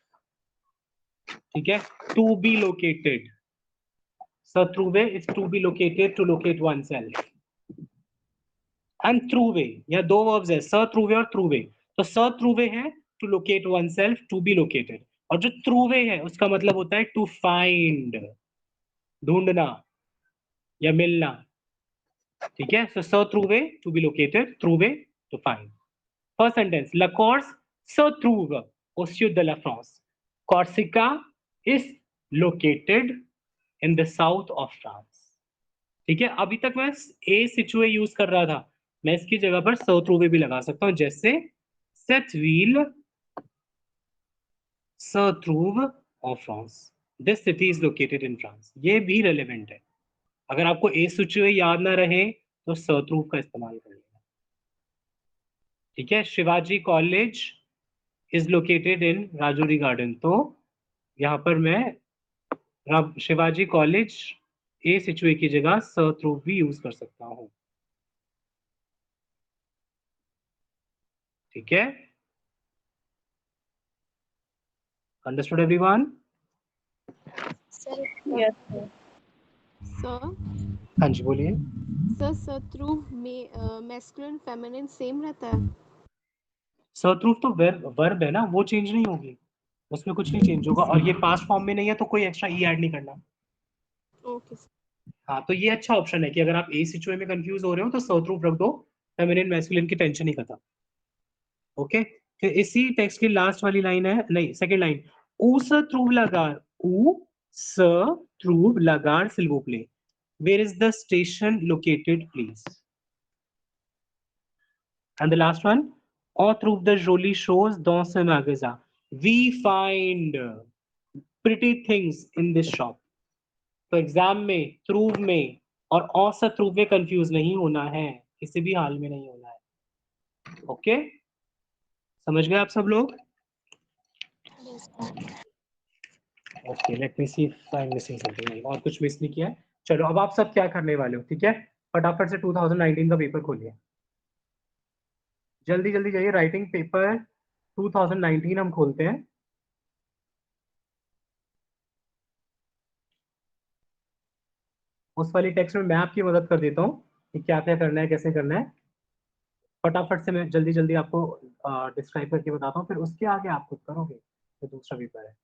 ठीक है, टू बी लोकेटेड। स थ्रूवे is to be located, to locate oneself. And थ्रूवे, यह दो वर्ब्स है, स थ्रूवे और थ्रूवे। तो स थ्रूवे है to locate oneself, to be located, और जो थ्रूवे है उसका मतलब होता है टू फाइंड, ढूंढना या मिलना, ठीक है। सो स थ्रूवे टू बी लोकेटेड, थ्रूवे to find. First sentence, La Corse se trouve au sud de la France. Corsica is located in the south of France. ठीक है, अभी तक मैं ए सिचुए यूज कर रहा था, मैं इसकी जगह पर स थ्रूवे भी लगा सकता हूं, जैसे सेट व्हील स थ्रूव ऑफ फ्रांस, this city is located in France. ये भी रेलेवेंट है। अगर आपको ए सिचुए याद ना रहे तो स थ्रूव का इस्तेमाल कर लेना, ठीक है। Shivaji college is located in Rajouri garden, तो यहां पर मैं शिवाजी कॉलेज ए सिचुए की जगह स थ्रूव भी यूज कर सकता हूं, ठीक है। Understood everyone? Yes, sir. Sir हाँ जी बोलिए। सर शत्रु में मैस्कुलिन फेमिनिन सेम रहता है? स थ्रूव तो वर्ब है ना, वो चेंज नहीं होगी, उसमें कुछ नहीं चेंज होगा, और ये पास्ट फॉर्म में नहीं है तो कोई एक्स्ट्रा ई ऐड नहीं करना। Okay sir. हाँ, तो ये अच्छा ऑप्शन है कि अगर आप ए सिचुए में कंफ्यूज हो रहे हो तो स थ्रूव रख दो, फेमिनिन मैस्कुलिन की टेंशन ही खत्म। ओके, फिर इसी टेक्स्ट की लास्ट वाली लाइन है, नहीं सेकंड लाइन, ऊस थ्रूव लगार, ऊ स थ्रूव लगार सिल्वो play, where is the station located please? And the last one, all through the jolie shows dans ce magasin we find pretty things in this shop. तो exam में through में और औसत थ्रू में confuse नहीं होना है, किसी भी हाल में नहीं होना है। ओके, समझ गए आप सब लोग? Okay, let me see if I am missing something. नहीं, और कुछ मिस नहीं किया है। चलो अब आप सब क्या करने वाले हो, ठीक है? फटाफट से 2019 का पेपर खोलिए, जल्दी जल्दी जाइए। राइटिंग पेपर 2019 हम खोलते हैं। उस वाली टेक्स्ट में मैं आपकी मदद कर देता हूँ कि क्या क्या करना है, कैसे करना है। फटाफट से मैं जल्दी जल्दी आपको डिस्क्राइब करके बताता हूँ, फिर उसके आगे आप खुद करोगे, तो दूसरा पेपर है।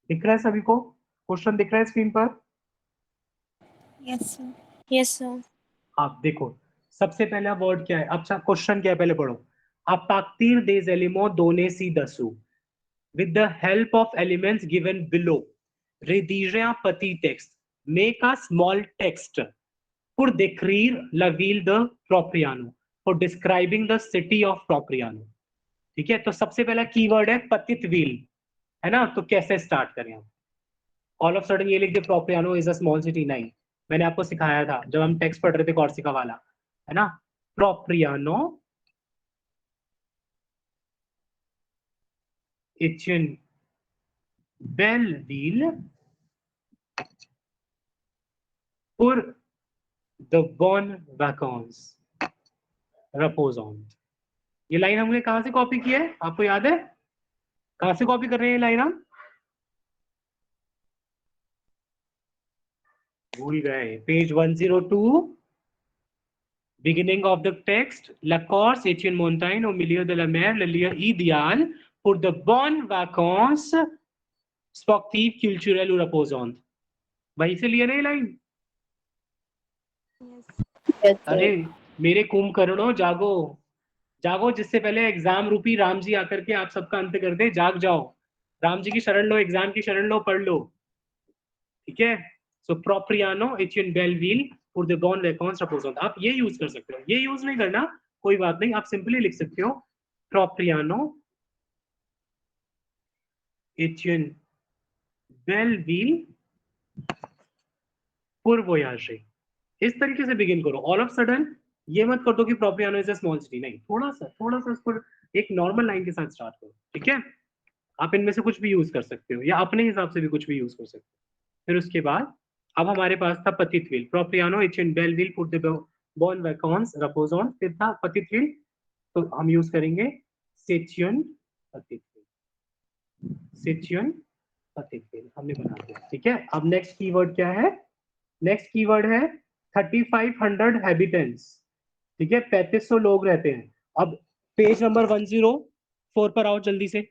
दिख रहा है सभी को? क्वेश्चन दिख रहा है स्क्रीन पर? Yes, sir. Yes, sir. आप देखो, सबसे पहला वर्ड क्या है? अच्छा, क्वेश्चन क्या है पहले पढ़ो। A partir des éléments donnés ci-dessous, with the help of elements given below, rédigez un petit texte. Make a small text pour décrire la ville de Propriano, for describing the city of Propriano. ठीक है, तो सबसे पहला keyword है पतित wheel, है ना? तो कैसे स्टार्ट करें हम? ऑल ऑफ सडन ये लिख दे प्रोप्रियानो इज अ स्मॉल सिटी। नहीं, मैंने आपको सिखाया था जब हम टेक्स्ट पढ़ रहे थे कॉर्सिका वाला, है ना? प्रोप्रियानो इज इन बेलविल pour the bonnes vacances reposant। ये लाइन हमने कहां से कॉपी की है, आपको याद है? कहां से कॉपी कर रहे हैं ये लाइन हम? भूल गए। Page 102, beginning of the text, La Corse, Etienne Montaigne, au milieu de la mer, le lieu idéal pour de bonnes vacances sportives, culturelles ou reposantes। वहीं से लिए नहीं लाइन? अरे मेरे कुंभकर्णों, जागो जागो, जिससे पहले एग्जाम रूपी राम जी आकर के आप सबका अंत कर दे, जाग जाओ। राम जी की शरण लो, एग्जाम की शरण लो, पढ़ लो, ठीक है? सो प्रोप्रियानो एचियन बेलविल फॉर द बॉन वेकॉन्स रपोजोन, आप ये यूज कर सकते हो। ये यूज नहीं करना, कोई बात नहीं, आप सिंपली लिख सकते हो प्रोप्रियानो एचियन बेलविल फॉर वोयाजे। इस तरीके से बिगिन करो। ऑल ऑफ सडन ये मत कर दो कि प्रोप्रियानो इज अ स्मॉल सिटी, नहीं, थोड़ा सा इसको एक नॉर्मल लाइन के साथ स्टार्ट करो, ठीक है? आप इनमें से कुछ भी यूज कर सकते हो, या अपने हिसाब से भी कुछ भी यूज कर सकते हो। फिर उसके बाद अब हमारे पास था पतित व्हील, प्रोप्रियानो एचियन बेलविल फॉर द बॉन वैकॉन्स रपोजोन। फिर था पतित व्हील, तो हम यूज करेंगे सेचियन पतित व्हील, सेचियन पतित व्हील हमने बना दिया, ठीक है? अब नेक्स्ट कीवर्ड क्या है? नेक्स्ट कीवर्ड है 3500 हैबिटेंट्स, ठीक है? 3500 लोग रहते हैं। अब पेज नंबर 104 पर आओ जल्दी से।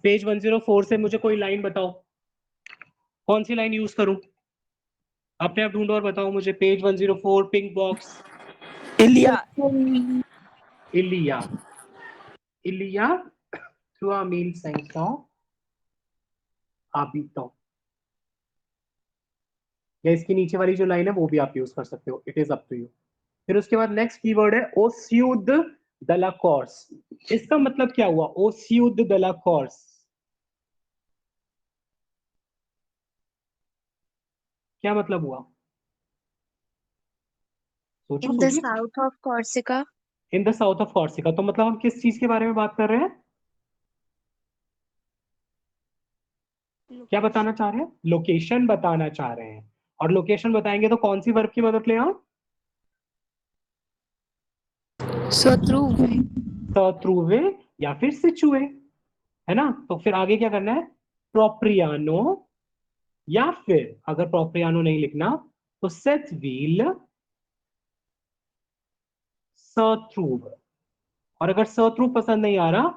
पेज 104 से मुझे कोई लाइन बताओ, कौन सी लाइन यूज करूं? अपने आप ढूंढो और बताओ मुझे। Page 104, pink box. Ilya. Iliya, Iliya through a मील सेंसो हाबिटो, या इसके नीचे वाली जो लाइन है वो भी आप यूज कर सकते हो, it is up to you. फिर उसके बाद नेक्स्ट कीवर्ड है ओस्यूद दला कोर्स। इसका मतलब क्या हुआ? ओस्यूद दला कोर्स, क्या मतलब हुआ? सोचो In the सोचो। south of Corsica, in the south of Corsica, तो मतलब हम किस चीज के बारे में बात कर रहे हैं? क्या बताना चाह रहे हैं? लोकेशन बताना चाह रहे हैं। और लोकेशन बताएंगे तो कौन सी वर्ब की मदद लें आप? So through थ्रूवे या फिर सिचुए, है ना? तो फिर आगे क्या करना है? प्रोप्रियानो, या फिर अगर प्रोप्रियानो नहीं लिखना तो सेट व्हील सथ्रूव, और अगर सथ्रूव पसंद नहीं आ रहा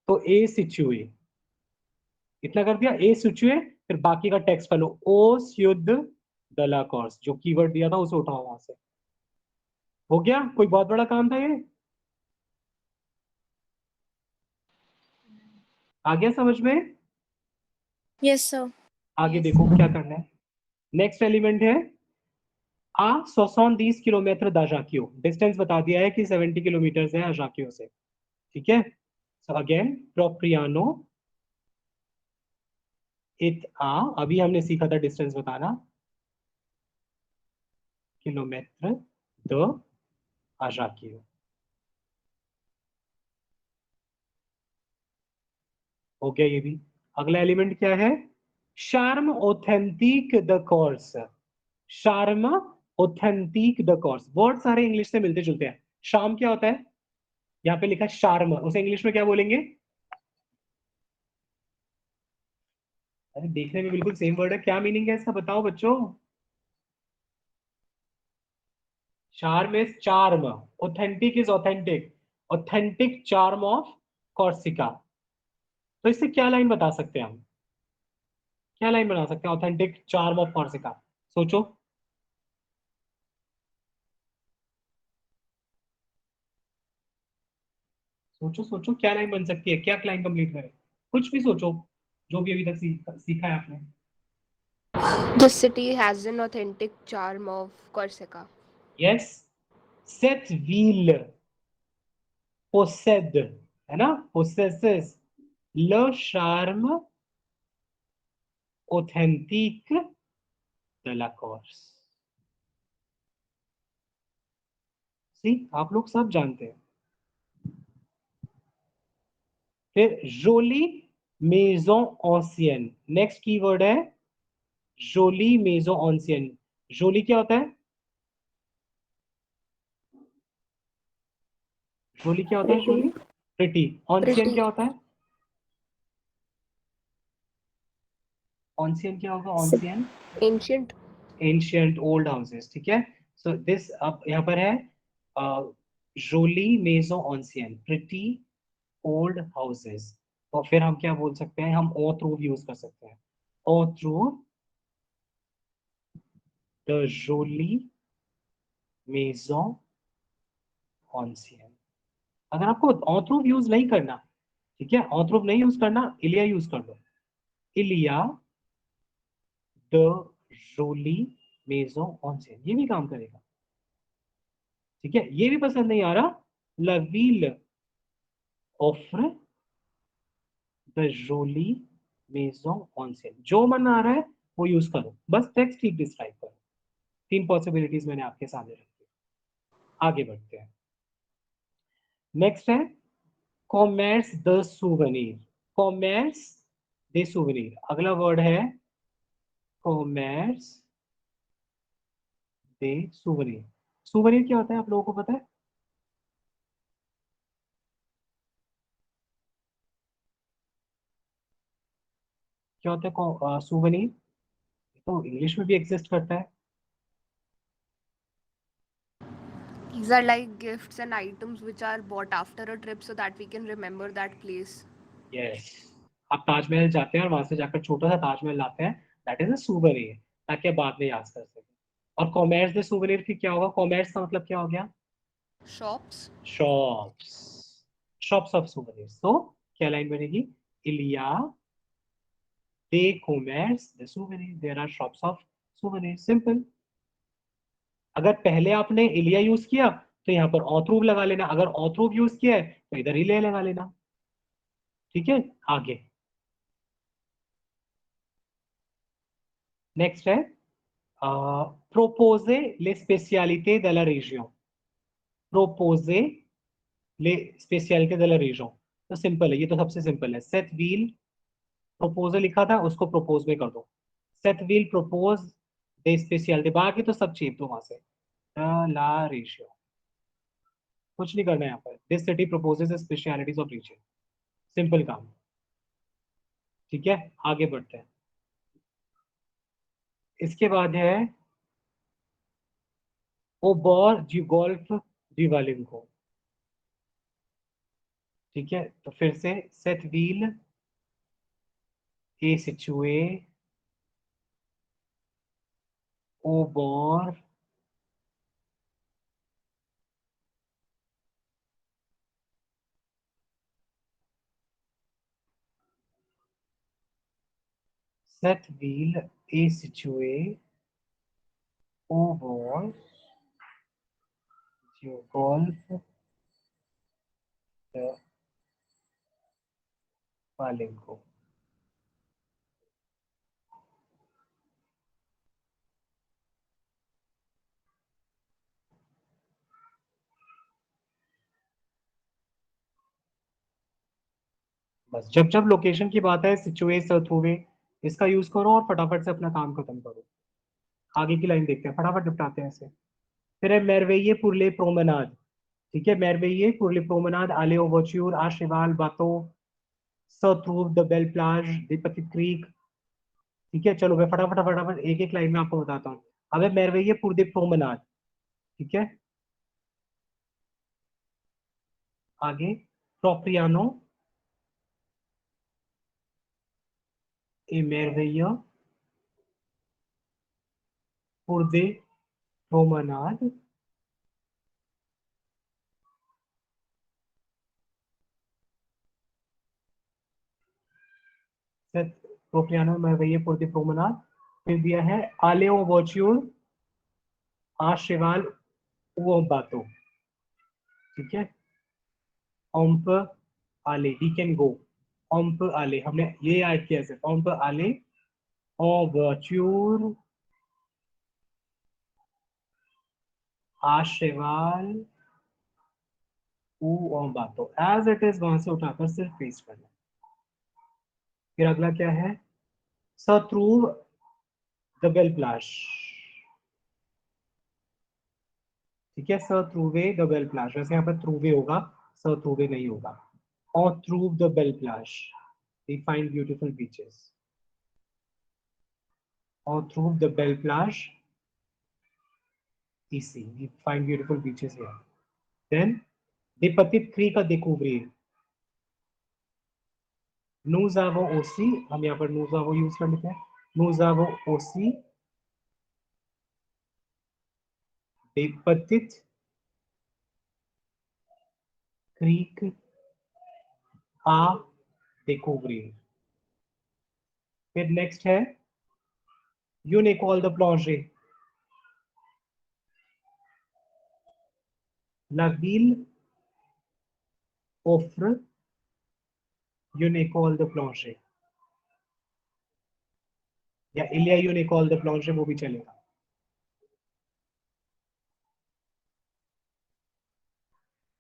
तो ए सिचुए। इतना कर दिया, ए सिचुए, फिर बाकी का टेक्स्ट पढ़ लो। ओस युद्ध दला कोर्स, जो कीवर्ड दिया था उसे उठाओ वहां से। हो गया? कोई बहुत बड़ा काम था ये? आ गया समझ में? Yes, sir. आगे Yes, देखो sir. क्या करना है। नेक्स्ट एलिमेंट है आ 70 किलोमीटर दाजाकियो। डिस्टेंस बता दिया है कि 70 किलोमीटर है अजाकियो से, ठीक है? सो अगेन प्रोप्रियानो इट आ, अभी हमने सीखा था डिस्टेंस बताना, किलोमीटर द अजाकियो। हो गया ये भी। अगला एलिमेंट क्या है? शार्म ऑथेंटिक द कोर्स। शार्म ऑथेंटिक द कोर्स, वर्ड सारे इंग्लिश से मिलते जुलते हैं। शार्म क्या होता है? यहाँ पे लिखा है शार्म, उसे इंग्लिश में क्या बोलेंगे? अरे देखने में बिल्कुल सेम वर्ड है, क्या मीनिंग है इसका बताओ बच्चों? Charm is charm, authentic is authentic, authentic charm of Corsica. तो इससे क्या लाइन बता सकते हैं हम? क्या लाइन बना सकते हैं ऑथेंटिक चार्म ऑफ कॉर्सिका? सोचो। सोचो सोचो, क्या लाइन बन सकती है? क्या लाइन कंप्लीट करें? कुछ भी सोचो, जो भी अभी तक सीखा है आपने। the city has an authentic charm of Corsica. Yes, सेट व्हील पोसेड, है ना? पोसेसेस ल शार्म ऑथेंटिक de la course। सी, आप लोग सब जानते हैं। फिर जोली मेजो ऑसियन, नेक्स्ट कीवर्ड है जोली मेजो ऑसियन। जोली क्या होता है? जोली क्या होता है? जोली प्रिटी। ऑन्सियन Pretty क्या होता है? ऑन्सियन क्या होगा? ऑन्सियन ancient. एंशियंट ओल्ड हाउसेस, ठीक है? सो दिस अब यहाँ पर है जोली मेजो ऑन्सियन, प्रिटी ओल्ड हाउसेस। तो फिर हम क्या बोल सकते हैं? हम ओ थ्रू यूज कर सकते हैं, ओ थ्रू द जोली मेजो ऑन्सियन। अगर आपको ऑथ्रूव यूज नहीं करना, ठीक है, ऑथ्रूव नहीं यूज करना, इलिया यूज कर लो। इलिया द जोली मेजो ऑन्सियन, ये भी काम करेगा, ठीक है? ये भी पसंद नहीं आ रहा, लवील ऑफर द जोली मेजो ऑन्सियन। जो मन आ रहा है वो यूज करो, बस टेक्स्ट ठीक डिस्क्राइब करो। 3 पॉसिबिलिटीज मैंने आपके सामने रखी। आगे बढ़ते हैं। नेक्स्ट है कॉमर्स द सुवनीर। कॉमर्स द सुवनीर, अगला वर्ड है कॉमर्स द सुवनीर। सुवनीर क्या होता है आप लोगों को पता है? क्या होता है सुवनीर? तो इंग्लिश में भी एग्जिस्ट करता है। These are like gifts and items which are bought after a trip so that we can remember that place. Yes, आप ताजमहल जाते हैं और वहां से जाकर छोटा सा ताजमहल लाते हैं, दैट इज अ सुवनीर, ताकि आप बाद में याद कर सकें। और कॉमर्स द सुवनीर फिर क्या होगा? कॉमर्स का मतलब क्या हो गया? Shops. Shops, shops of souvenirs. तो क्या लाइन बनेगी? इलिया दे कॉमर्स द सुवनीर, there are shops of souvenir. Simple. अगर पहले आपने इलिया यूज किया तो यहाँ पर ऑथ्रूव लगा लेना, अगर ऑथ्रूव यूज किया है तो इधर इलिया लगा लेना, ठीक है? आगे नेक्स्ट है प्रोपोजे ले स्पेशलिटे della regione। प्रोपोजे ले स्पेशलिटे della regione, तो सिंपल है, ये तो सबसे सिंपल है। सेट व्हील प्रोपोजल लिखा था उसको प्रोपोज में कर दो। Seth will propose the speciality, बाकी तो सब चीप दो वहां से। ला रेशियो कुछ नहीं करना है यहाँ पर। This city proposes specialities of region, simple काम। ठीक है, आगे बढ़ते हैं। इसके बाद है ओ बॉर जी गोल्फ जीवालिंको। ठीक है, तो फिर से सेथ व्हील ए सिचुए ओ बॉर सेथ व्हील ए सिचुए ओ बॉर जो गोल्फ वालिंको। बस जब जब लोकेशन की बात है, सिचुए सर्थ हुए, इसका यूज करो और फटाफट से अपना काम खत्म करो। आगे की लाइन देखते हैं, फटाफट निपटाते हैं इसे। फिर है मेरवेये पुरले प्रोमेनाद। ठीक है, मेरवेये पुरले प्रोमेनाद आले ओवरच्यूर आ शेवाल बातो सथ्रूव द बेल प्लाज द petit क्रीक। ठीक है, चलो मैं फटाफट फटाफट एक एक लाइन में आपको बताता हूँ। अब है मेरवेये पुर दे प्रोमेनाद। ठीक है, आगे प्रोप्रियानो ए मेरवेये पुर दे प्रोमेनाद प्रोप्रियानो मेरवेये पुर दे प्रोमेनाद। फिर दिया है आलेओ वर्च्यूर आ शेवाल वो बातो। ठीक है, ओम्प आले ही कैन गो। ओम्प आले हमने ये याद किया सिर्फ, ओम्प आले ओ वर्च्यूर आ शेवाल ओ बातो। एज इट इज वहां से उठाकर सिर्फ पेस्ट करना। फिर अगला क्या है, सत्रूव द बेल प्लाश। ठीक है, सत्रूवे द बेल प्लाश, वैसे यहाँ पर थ्रूवे होगा, सत्रूवे नहीं होगा। और थ्रूव द बेल प्लाश वी फाइंड ब्यूटीफुल बीचेस। और थ्रूव द बेल प्लाश इसी we find beautiful beaches here. Then the petit creek à découvrir। nous avons aussi, हम यहाँ पर nous avons यूज कर लेते हैं। nous avons aussi des petites creeks à découvrir। फिर नेक्स्ट है you ne call the plongée। la ville offre you ne call the plongée, या इलिया you ne call the plongée वो भी चलेगा।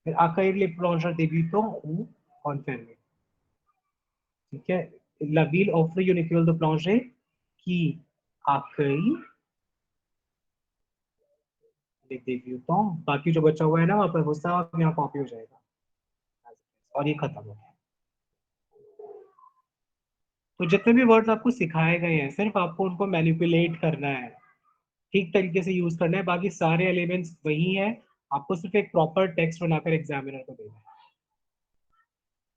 फिर accueillir les plongeurs débutants ou confirmés। ठीक है, la ville offre you ne call the plongée qui accueille les débutants। बाकी जो बचा हुआ है ना वहां पर वो सब यहाँ कॉपी हो जाएगा और ये खत्म हो गया। तो जितने भी वर्ड्स आपको सिखाए गए हैं सिर्फ आपको उनको मैनिपुलेट करना है, ठीक तरीके से यूज करना है, बाकी सारे एलिमेंट्स वही है। आपको सिर्फ एक प्रॉपर टेक्स्ट बनाकर एग्जामिनर को देना है।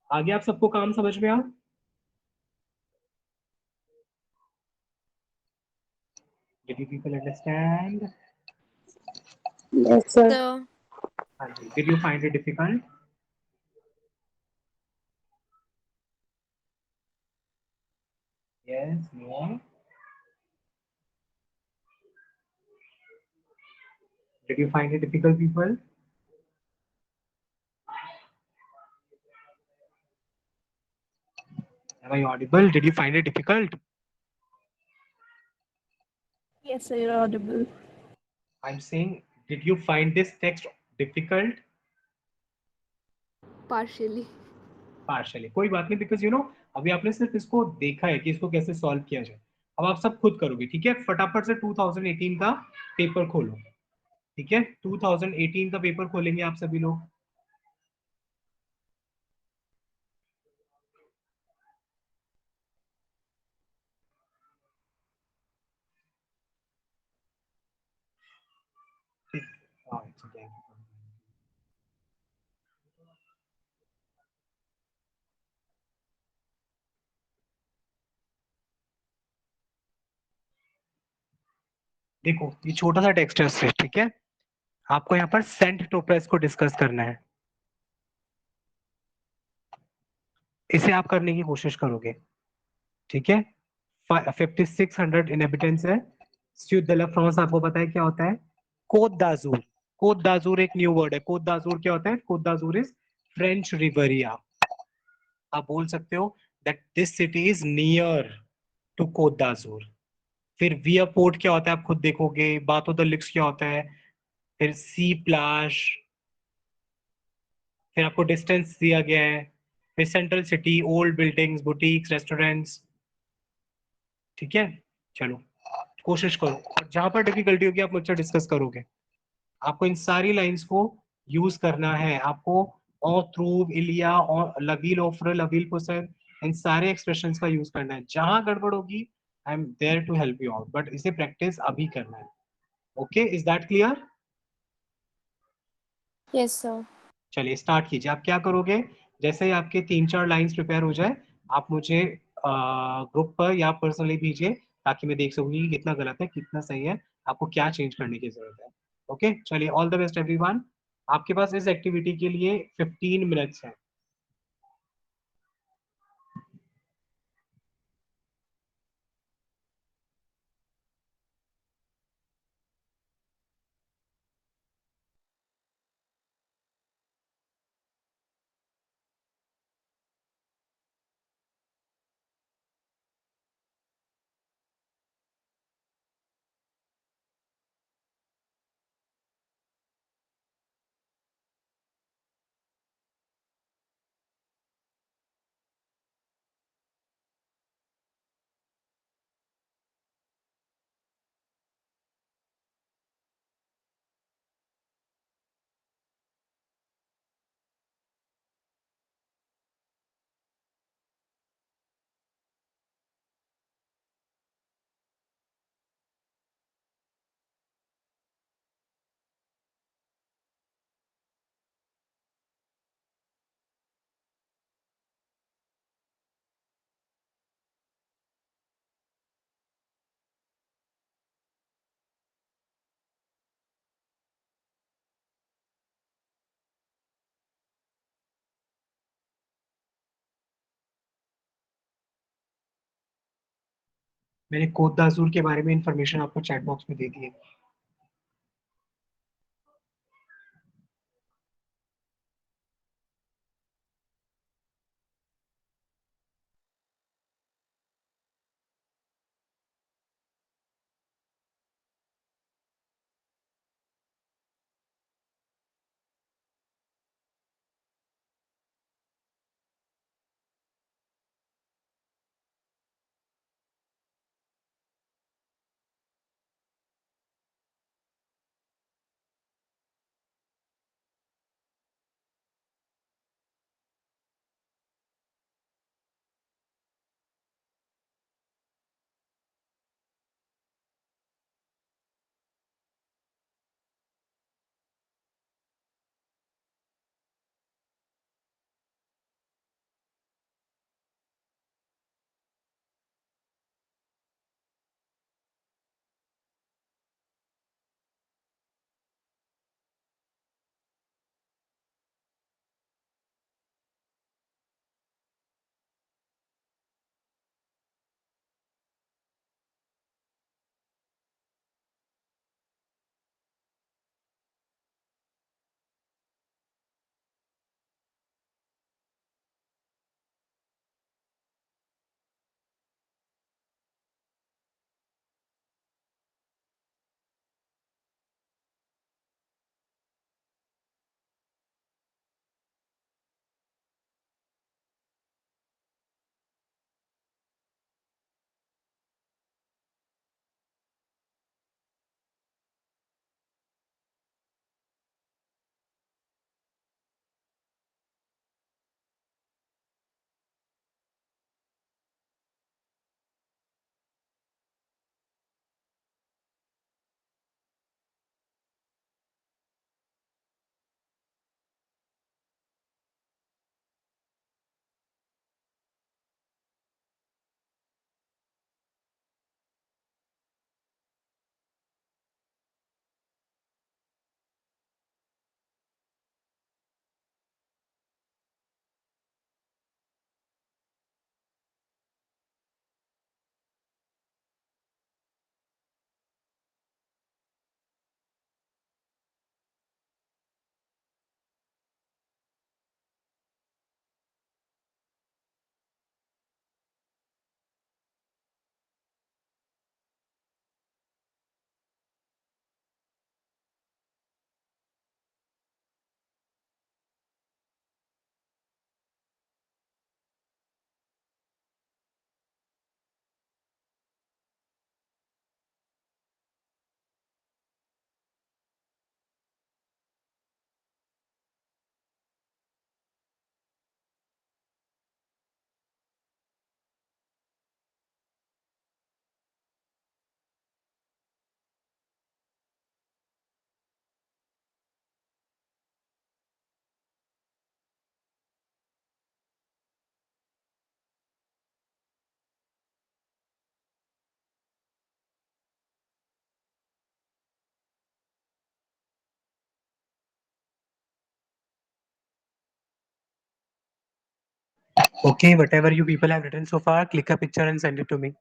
आगे आप सबको काम समझ में आ? Did you people understand? Yes, sir. Sir. Did you find it difficult? Yes, no. Did you find it difficult, people? Am I audible? Did you find it difficult? Yes, sir, you're audible. I'm saying, did you find this text difficult? Partially. Partially. कोई बात नहीं, because you know अभी आपने सिर्फ इसको देखा है कि इसको कैसे सॉल्व किया जाए, अब आप सब खुद करोगे, ठीक है? फटाफट से 2018 का पेपर खोलो, ठीक है? 2018 का पेपर खोलेंगे आप सभी लोग। ठीक, हाँ, ठीक है। देखो ये छोटा सा टेक्स्ट है सिर्फ, ठीक है? आपको यहाँ पर सेंट टोप्रेस को डिस्कस करना है, इसे आप करने की कोशिश करोगे, ठीक है? 5600 इनहेबिटेंट्स है। स्यूट द फ्रांस आपको पता है क्या होता है? कोट दाजूर। कोट दाजूर एक न्यू वर्ड है। कोट दाजूर क्या होता है? Cote d'Azur is French Riviera. आप बोल सकते हो that this city is near to Cote d'Azur. फिर विया पोर्ट क्या होता है आप खुद देखोगे। बातो द लिक्स क्या होता है? फिर सी प्लाश, फिर आपको डिस्टेंस दिया गया है, फिर central city, old buildings, boutiques, restaurants, ठीक है? चलो कोशिश करो, और जहां पर डिफिकल्टी होगी आप मुझसे डिस्कस करोगे। आपको इन सारी लाइंस को यूज करना है। आपको और थ्रूव, इलिया और लवील ऑफर, लवील पोसर, इन सारे एक्सप्रेशंस का यूज करना है। जहां गड़बड़ होगी I am there to help you out, but इसे प्रैक्टिस अभी करना है। Okay, is that clear? Yes, sir. चलिए स्टार्ट कीजिए। आप क्या करोगे, जैसे ही आपके 3-4 लाइंस प्रिपेयर हो जाए आप मुझे ग्रुप पर या पर्सनली भेजिए, ताकि मैं देख सकूँ कि कितना गलत है कितना सही है, आपको क्या चेंज करने की जरूरत है। ओके, चलिए ऑल द बेस्ट एवरीवन। आपके पास इस एक्टिविटी के लिए 15 मिनट्स है। मैंने कोट दाजूर के बारे में इंफॉर्मेशन आपको चैट बॉक्स में दे दी है। Okay, whatever you people have written so far, click a picture and send it to me.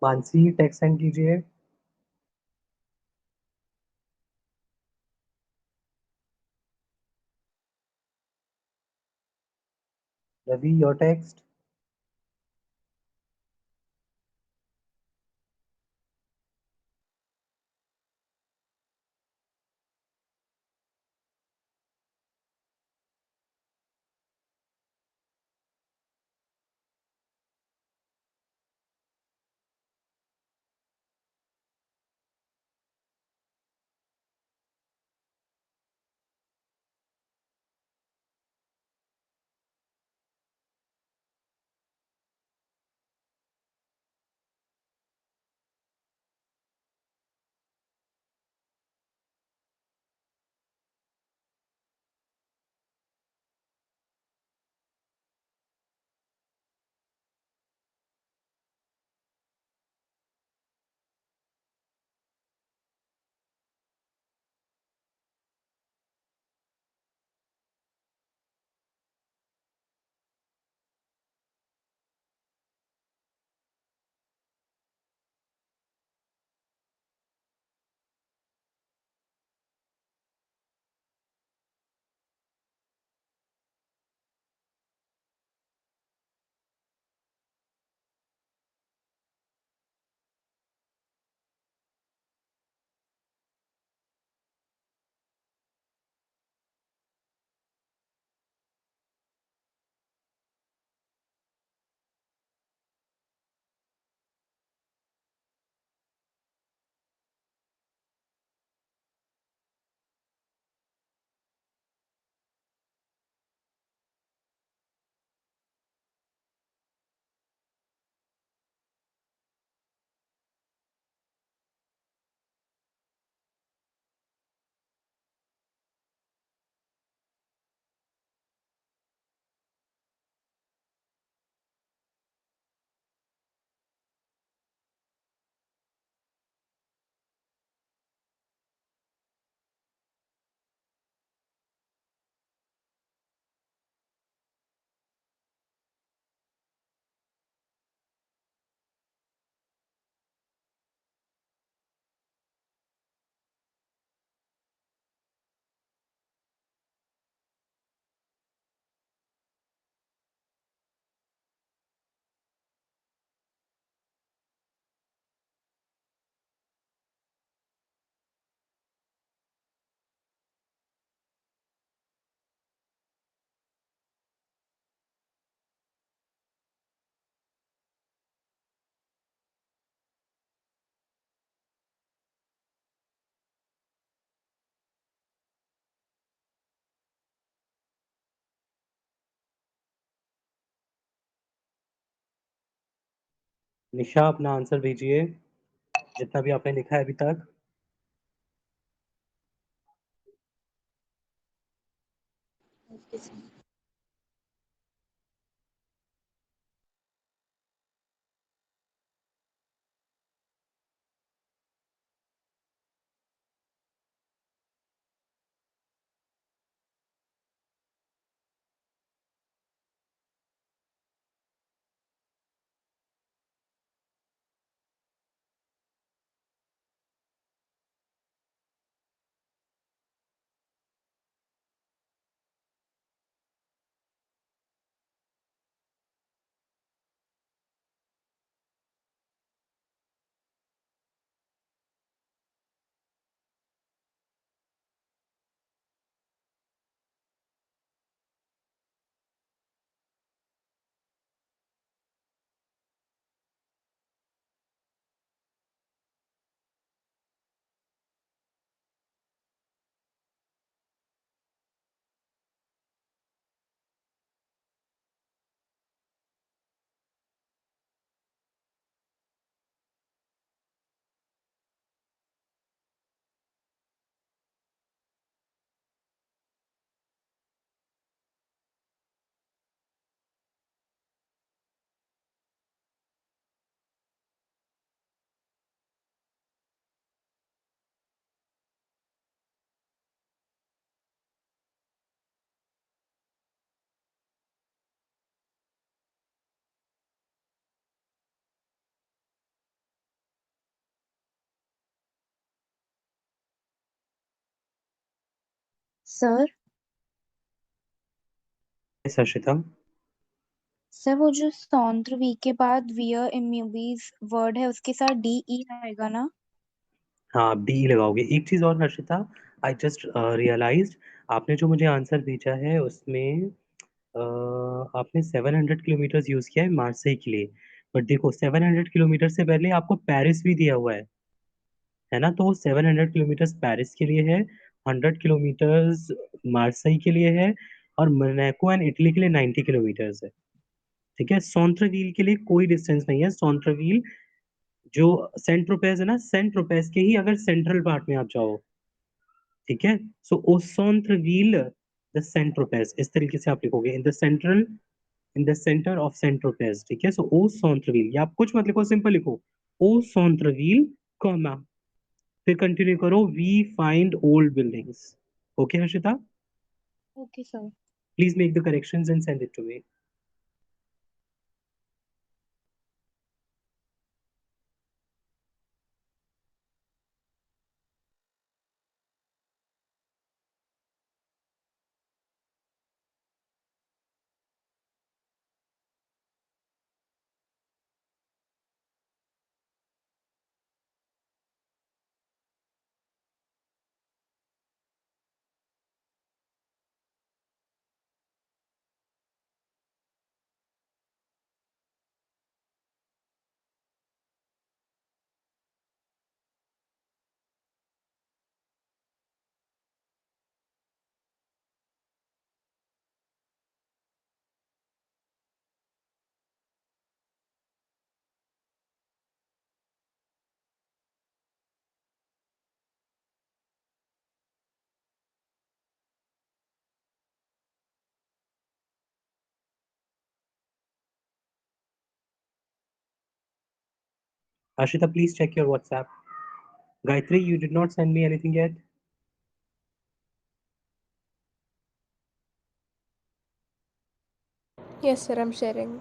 Mansi text send कीजिए. Ravi, your text. निशा अपना आंसर दीजिए, जितना भी आपने लिखा है अभी तक। सर हर्षिता। सर वो जो सौंत्र वी के बाद वियर इम्यूबीज वर्ड है उसके साथ डी ई आएगा ना? हाँ, डी लगाओगे। एक चीज और हर्षिता, आई जस्ट रियलाइज्ड, आपने जो मुझे आंसर भेजा है उसमें आपने 700 किलोमीटर यूज किया है मार्सेई के लिए। बट देखो, 700 किलोमीटर से पहले आपको पेरिस भी दिया हुआ है ना? तो वो 700 किलोमीटर पेरिस के लिए है, 100 किलोमीटर मार्सेई के लिए है, और मोनाको एंड इटली के लिए 90 किलोमीटर है। ठीक है, सॉन्ट्रवील के लिए कोई डिस्टेंस नहीं है। सॉन्ट्रवील जो सेंट ट्रोपेज है ना, सेंट ट्रोपेज के ही अगर सेंट्रल पार्ट में आप जाओ, ठीक है, सो ओसोंट्रवील द सेंट ट्रोपेज, इस तरीके से आप लिखोगे, in the central, in the centre of Saint Tropez. ठीक है, सो ओसोंट्रवील, या आप कुछ मत लिखो, सिंपल लिखो ओसोंट्रवील, कॉमा, फिर कंटिन्यू करो, we find old buildings. Okay Harshita, okay sir. Please make the corrections and send it to me. Ashita, please check your WhatsApp. Gayatri, you did not send me anything yet. Yes, sir, I'm sharing.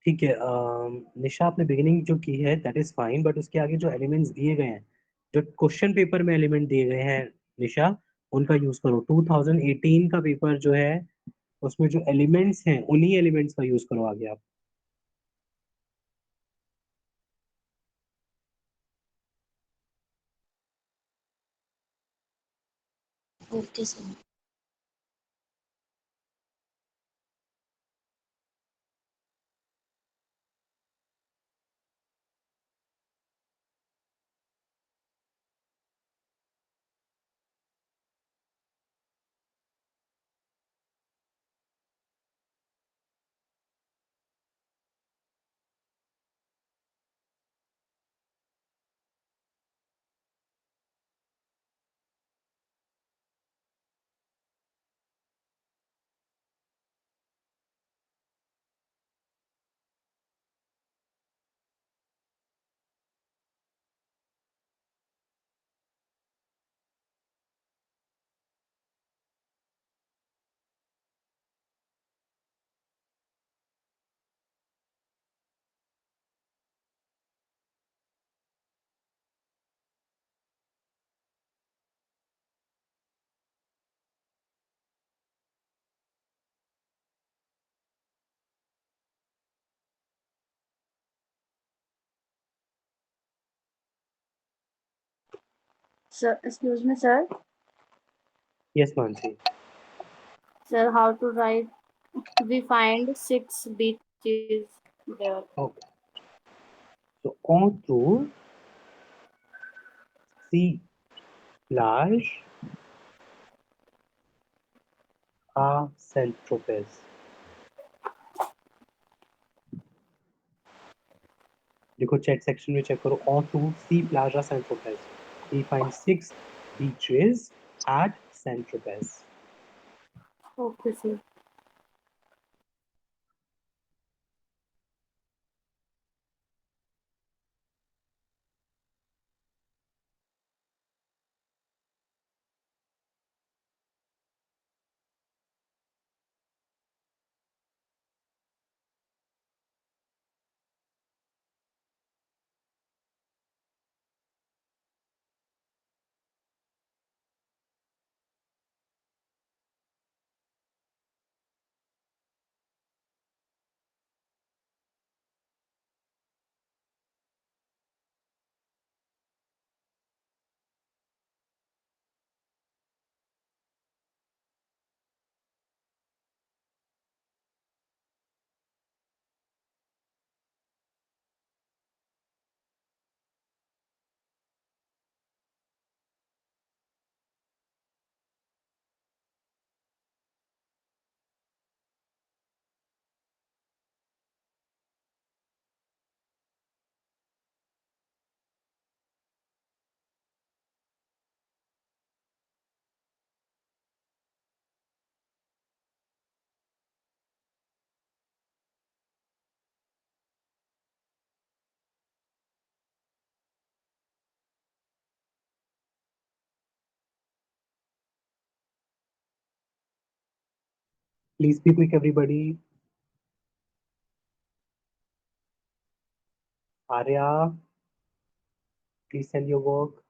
ठीक है, निशा आपने beginning जो की है that is fine, but उसके आगे जो elements दिए गए हैं, जो क्वेश्चन पेपर में एलिमेंट दिए गए हैं निशा, उनका यूज करो। 2018 का पेपर जो है उसमें जो एलिमेंट्स हैं उन्हीं एलिमेंट्स का यूज करो आगे आप। Okay, sir. Sir, excuse me, sir. Yes, Mansi. Sir, how to write? We find 6 beaches there. Okay. So entre sea plage à Saint-Tropez. देखो चैट सेक्शन में चेक करो onto sea plage à Saint-Tropez. We find 6 beaches at Saint-Tropez. Okay, sir. Please be quick, everybody. Arya, please send your work.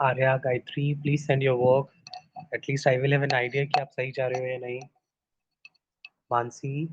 Arya, Gayatri, please send your work. At least I will have an idea कि आप सही जा रहे हो या नहीं. Mansi.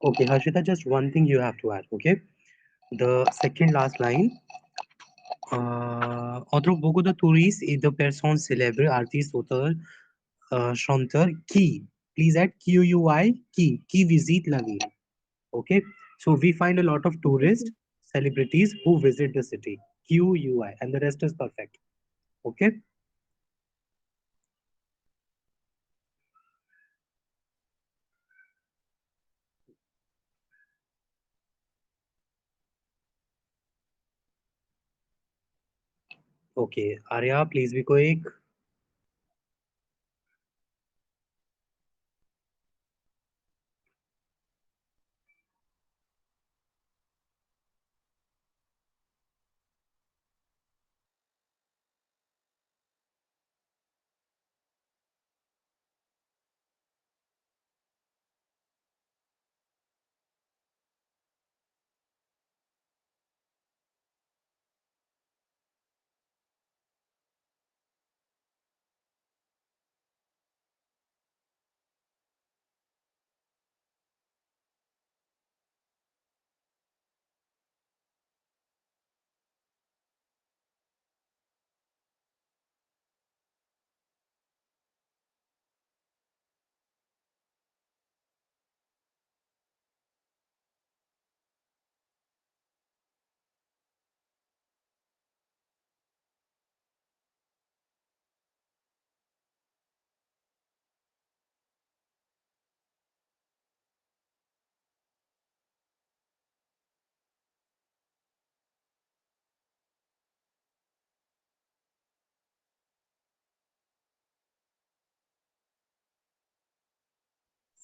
Okay, Harshita, just one thing you have to add, okay? The second last line. Entre beaucoup de touristes et de personnes célèbres, artistes, auteurs, chanteurs, please add QUI, qui visite la ville. Okay, so we find a lot of tourists, celebrities who visit the city. QUI, and the rest is perfect. Okay. Okay, Arya, please be quick.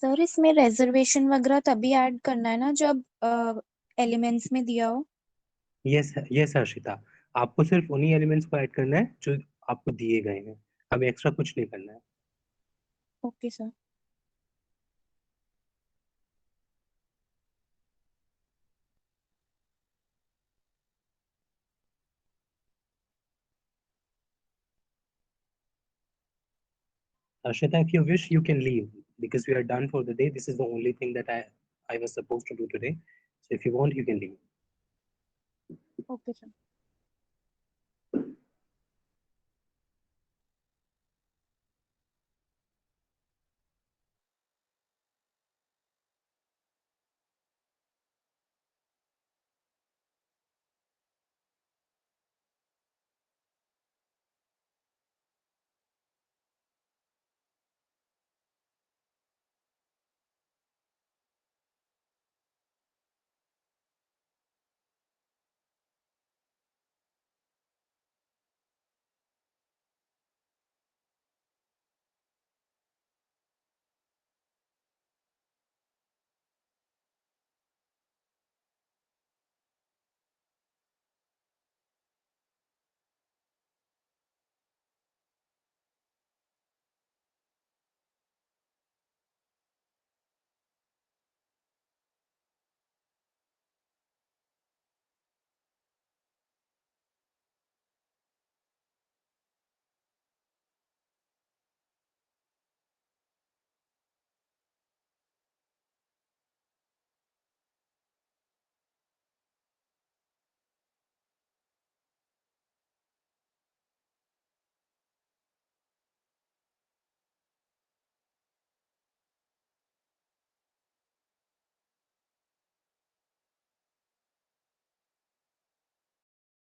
Sir इसमें reservation वगैरह तभी add करना है ना जब elements में दिया हो। यस हर्षिता, आपको सिर्फ उन्हीं एलिमेंट्स को ऐड करना है जो आपको दिए गए हैं, हमें एक्स्ट्रा कुछ नहीं करना है। Okay sir. Harshita, if you wish, you can leave because we are done for the day. This is the only thing that I was supposed to do today. So if you want, you can leave. Okay sir.